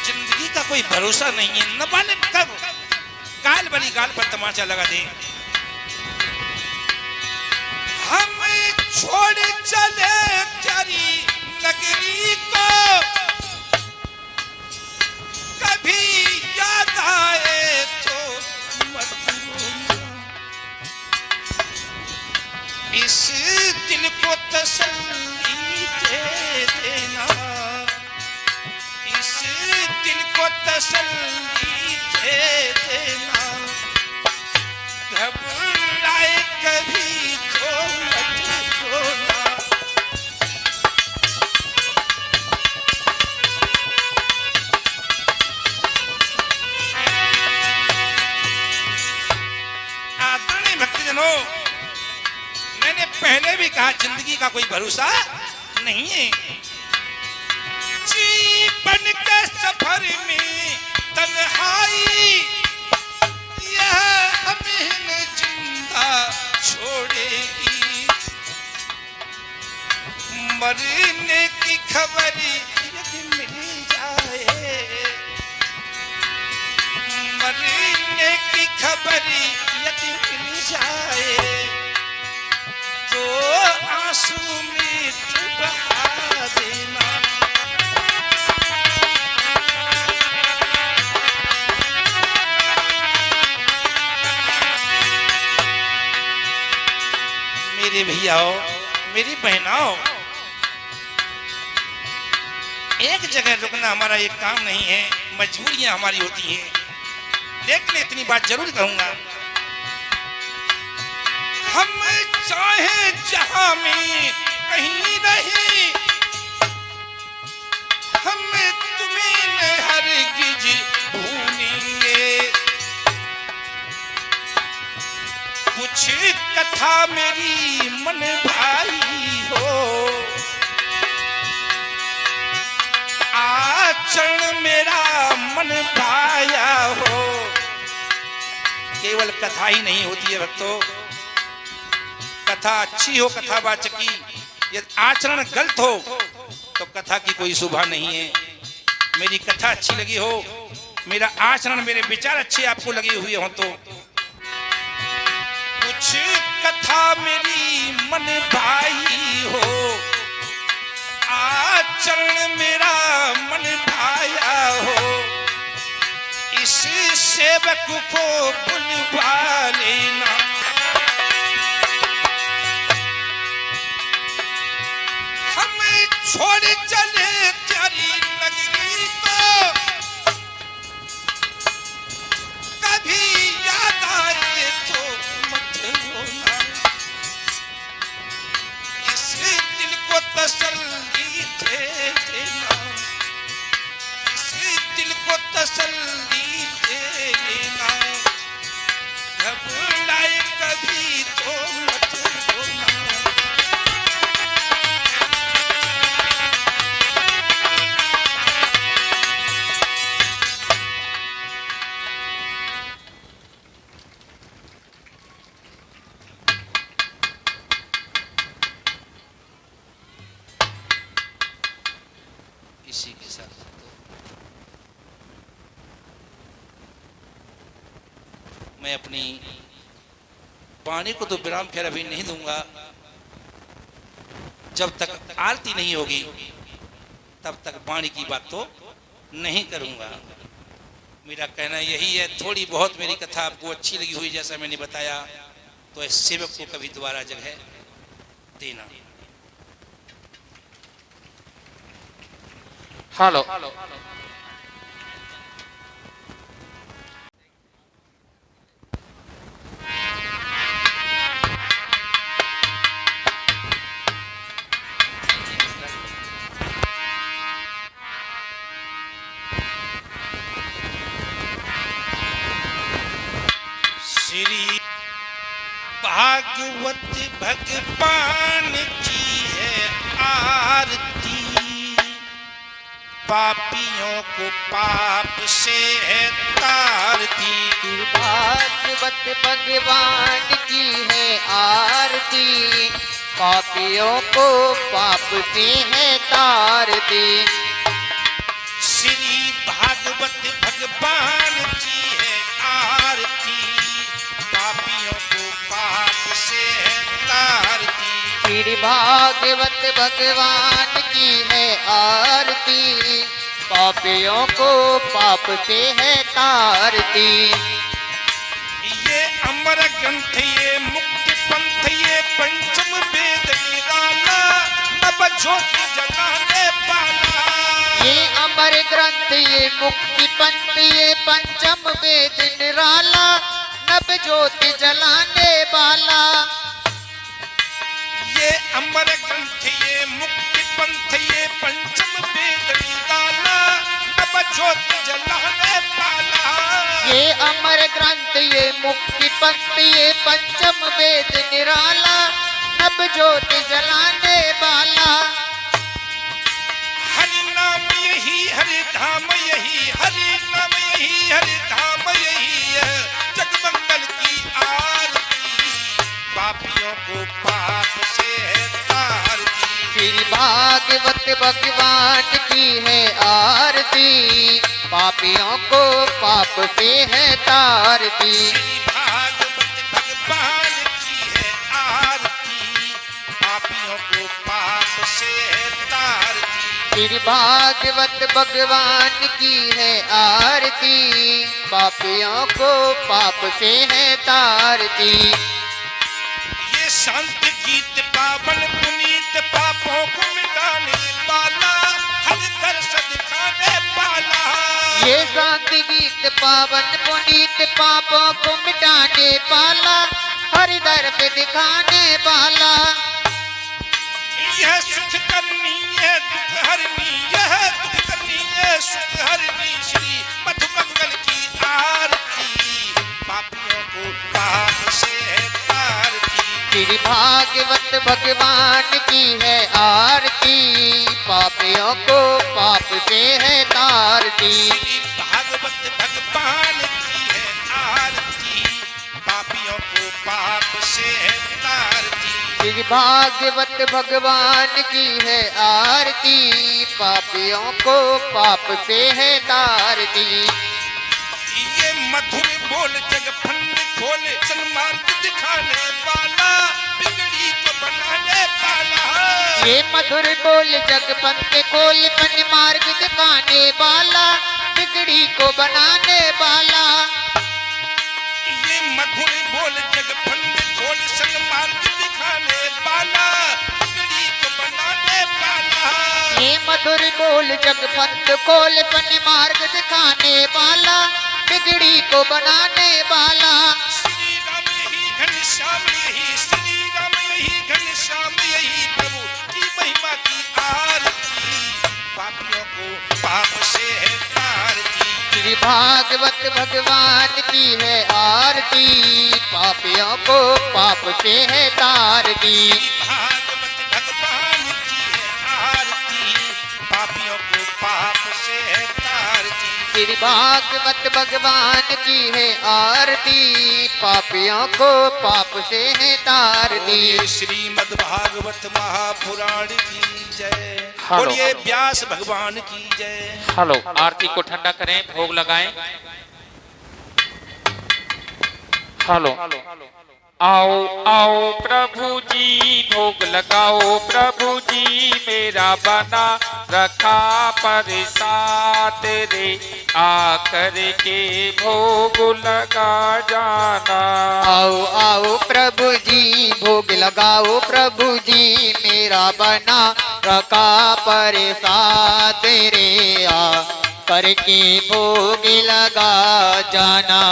जिंदगी का कोई भरोसा नहीं है, न माने कब काल बली गाल पर तमाचा लगा दे। हम छोड़ चले तेरी नगरी को, कभी याद आए तो मत रोना। इस दिल को तसल्ली दे देना, इस दिल को तसल्ली दे देना। घबराए कभी तो मत रोना। आदरणीय भक्तजनों, मैंने पहले भी कहा जिंदगी का कोई भरोसा नहीं है। जीवन के सफर में तन्हाई यह हमें जिंदा छोड़ेगी। मरने की खबर यदि मिल जाए, मरने की खबर यदि मिल जाए तो आंसू में बहा देना। मेरे भैयाओ, मेरी बहनाओ, एक जगह रुकना हमारा एक काम नहीं है, मजबूरियां हमारी होती हैं। लेकिन इतनी बात जरूर कहूंगा, हम चाहे जहां में कहीं नहीं, हम तुम्हें हरगिज भूलेंगे। कुछ कथा मेरी मन भाई हो, आचरण मेरा मन भाया हो। केवल कथा ही नहीं होती है भक्तों, कथा अच्छी हो कथावाचक की, यदि आचरण गलत हो तो कथा की कोई शोभा नहीं है। मेरी कथा अच्छी लगी हो, मेरा आचरण मेरे विचार अच्छे आपको लगे हुए हो तो कुछ कथा मेरी मन भाई हो, आचरण मेरा मन भाया हो। इस सेवक को बुलवा लेना। हम छोड़ चले तेरी नगरी को, कभी याद आए तो मत रोना। इस दिल को तसल्ली दे देना, इस दिल को तसल्ली दे देना। घबराए कभी तो मत रोना। इसी के साथ मैं अपनी वाणी को तो विराम खैर अभी नहीं दूंगा। जब तक आरती नहीं होगी तब तक वाणी की बात तो नहीं करूंगा। मेरा कहना यही है, थोड़ी बहुत मेरी कथा आपको अच्छी लगी हुई जैसा मैंने बताया, तो इस सेवक को कभी दोबारा जगह देना। हेलो श्री भागवत भगवान की है आरती, पापियों को पाप से है तारती। भागवत भगवान की है आरती, पापियों को पाप से है तारती। श्री भागवत भगवान की है आरती, पापियों को पाप से है तारती। श्री भागवत भगवान की है आरती, पापियों को पाप से है तारती। ये अमर ग्रंथ, ये मुक्ति पंथ, ये पंचम वेद निराला, नभ ज्योति जलाने वाला। ये अमर ग्रंथ, ये मुक्ति पंथ, ये पंचम वेद निराला, नभ ज्योति जलाने वाला। ये अमर ग्रंथ, ये मुक्ति पंथ, ये पंचम वेद निराला, नभ ज्योति जलाने वाला। ये अमर ग्रंथ, ये मुक्ति पंथ, ये पंचम वेद निराला, नभ ज्योति जलाने वाला। हरि नाम यही हरि धाम यही, हरि नाम यही हरि धाम यही है जगमंगल की आरती, पापियों को पाप से है तारती। श्री भागवत भगवान की है आरती, पापियों को पाप से है तारती। श्री भागवत भगवान की है आरती, पापियों को पाप से है तारती। श्री भागवत भगवान की है आरती, पापियों को पाप से है तारती। ये शांत गीत पावन पुनीत, पापों को मिटाने वाला, हर दर्श दिखाने वाला। ये शांति गीत पावन पुनीत, पापों को मिटाने वाला, हर दर्द दिखाने वाला। यह सुख करनी है दुख हरनी, यह दुख करनी है सुख हरनी, श्री मधुमंगल की आरती, पापियों को पाप से है तारती। श्री भागवत भगवान की है आरती, पापियों को पाप से है तारती। श्री भागवत भगवान की है आरती, पापियों को पाप से है तारती। श्री भागवत भगवान की है आरती, पापियों को पाप से है तारती। ये मधुर बोल जग फंड खोले, सन्मार्ग दिखाने वाला, बिगड़ी को बनाने वाला। ये मधुर बोल जग पंथ खोल, पन मार्ग दिखाने वाला, बिगड़ी को बनाने वाला। ये मधुर बोल जग फंड खोल, सन्मार्ग दिखाने वाला, बिगड़ी को बनाने वाला। ये मधुर बोल जग पंथ खोल, पन मार्ग दिखाने वाला, बिगड़ी को बनाने वाला। श्री राम यही घनश्याम यही, श्री राम यही घनश्याम यही, प्रभु की महिमा की आरती, पापियों को पाप से है तारती। श्री भागवत भगवान की है आरती, पापियों को पाप से है तारती। भागवत भगवान की है आरती, पापियों को पाप से है तारती। श्री भागवत भगवान की है आरती, पापियों को पाप से है तारती। बोलिए श्रीमद् भागवत महापुराण की जय, हेलो। बोलिए व्यास भगवान की जय। हेलो आरती को ठंडा करें, भोग लगाएं। हेलो आओ आओ प्रभु जी, भोग लगाओ प्रभु जी, मेरा बना रखा प्रसाद रे, आकर के भोग लगा जाना। आओ आओ प्रभु जी भोग लगाओ प्रभु जी, मेरा बना रखा प्रसाद रे, आ करके भोग लगा जाना।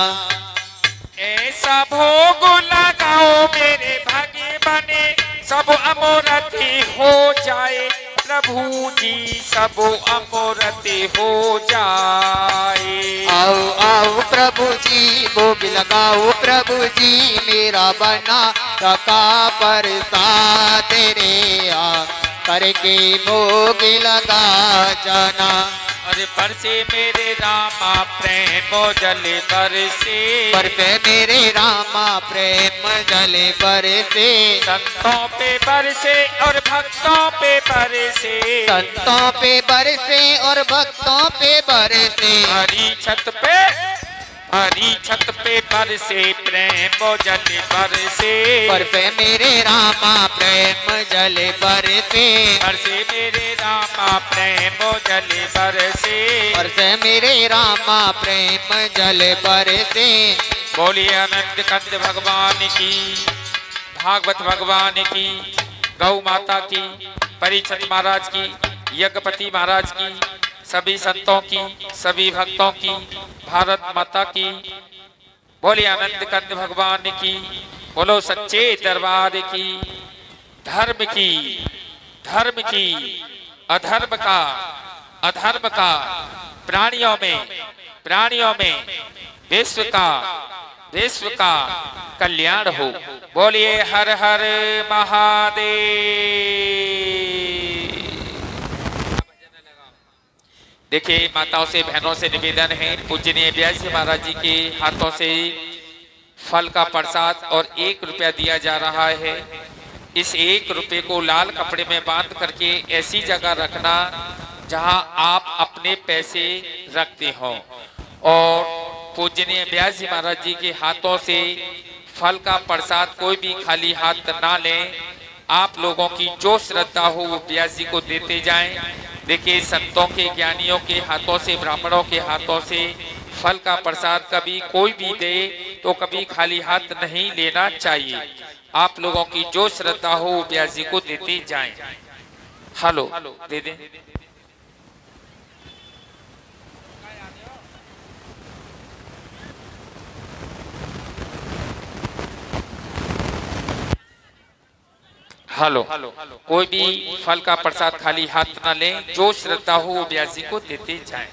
ऐसा भोग लगाओ मेरे भाग्य बने, सब अमोरति हो जाए प्रभु जी, सब अमोरति हो जाए। आओ आओ प्रभु जी भोग लगाओ प्रभु जी, मेरा बना रखा प्रसाद रे, आ करके भोग लगा जाना। अरे बरसे मेरे रामा प्रेम जल बरसे, बरसे मेरे रामा प्रेम जले बरसे, संतों पे बरसे और भक्तों पे बरसे, संतों पे बरसे और भक्तों पे बरसे। हरी छत पे, हरी छत पे बरसे प्रेम जल बरसे, बरसे मेरे रामा प्रेम जले बरसे, बरसे मेरे रामा प्रेम जल बरसे, बरसे मेरे रामा प्रेम जले बरसे। बोलिए आनंद कंद भगवान की, भागवत भगवान की, गौ माता की, परीक्षित महाराज की, यज्ञपति महाराज की, सभी संतों की, सभी भक्तों की, भारत माता की। बोलिए आनंद कंद भगवान की, बोलो सच्चे दरबार की। धर्म की, धर्म की, अधर्म का, अधर्म का, प्राणियों में, प्राणियों में, विश्व का, विश्व का कल्याण हो। बोलिए हर हर महादेव। देखिए माताओं से बहनों से निवेदन है, पूजनीय व्यास जी महाराज जी के हाथों से फल का प्रसाद और 1 रुपया दिया जा रहा है। इस 1 रुपये को लाल कपड़े में बांध करके ऐसी जगह रखना जहां आप अपने पैसे रखते हो, और पूजनीय व्यास जी महाराज जी के हाथों से फल का प्रसाद कोई भी खाली हाथ ना लें। आप लोगों की जो श्रद्धा हो वो व्यास जी को देते जाएं। देखिए संतों के, ज्ञानियों के हाथों से, ब्राह्मणों के हाथों से फल का प्रसाद कभी कोई भी दे तो कभी खाली हाथ नहीं लेना चाहिए। आप लोगों की जो श्रद्धा हो वो व्यास जी को देते जाएं। हेलो दे दें। हेलो, कोई भी फल का प्रसाद खाली हाथ ना लें, जो श्रद्धा हो वो व्यास जी को देते जाएं।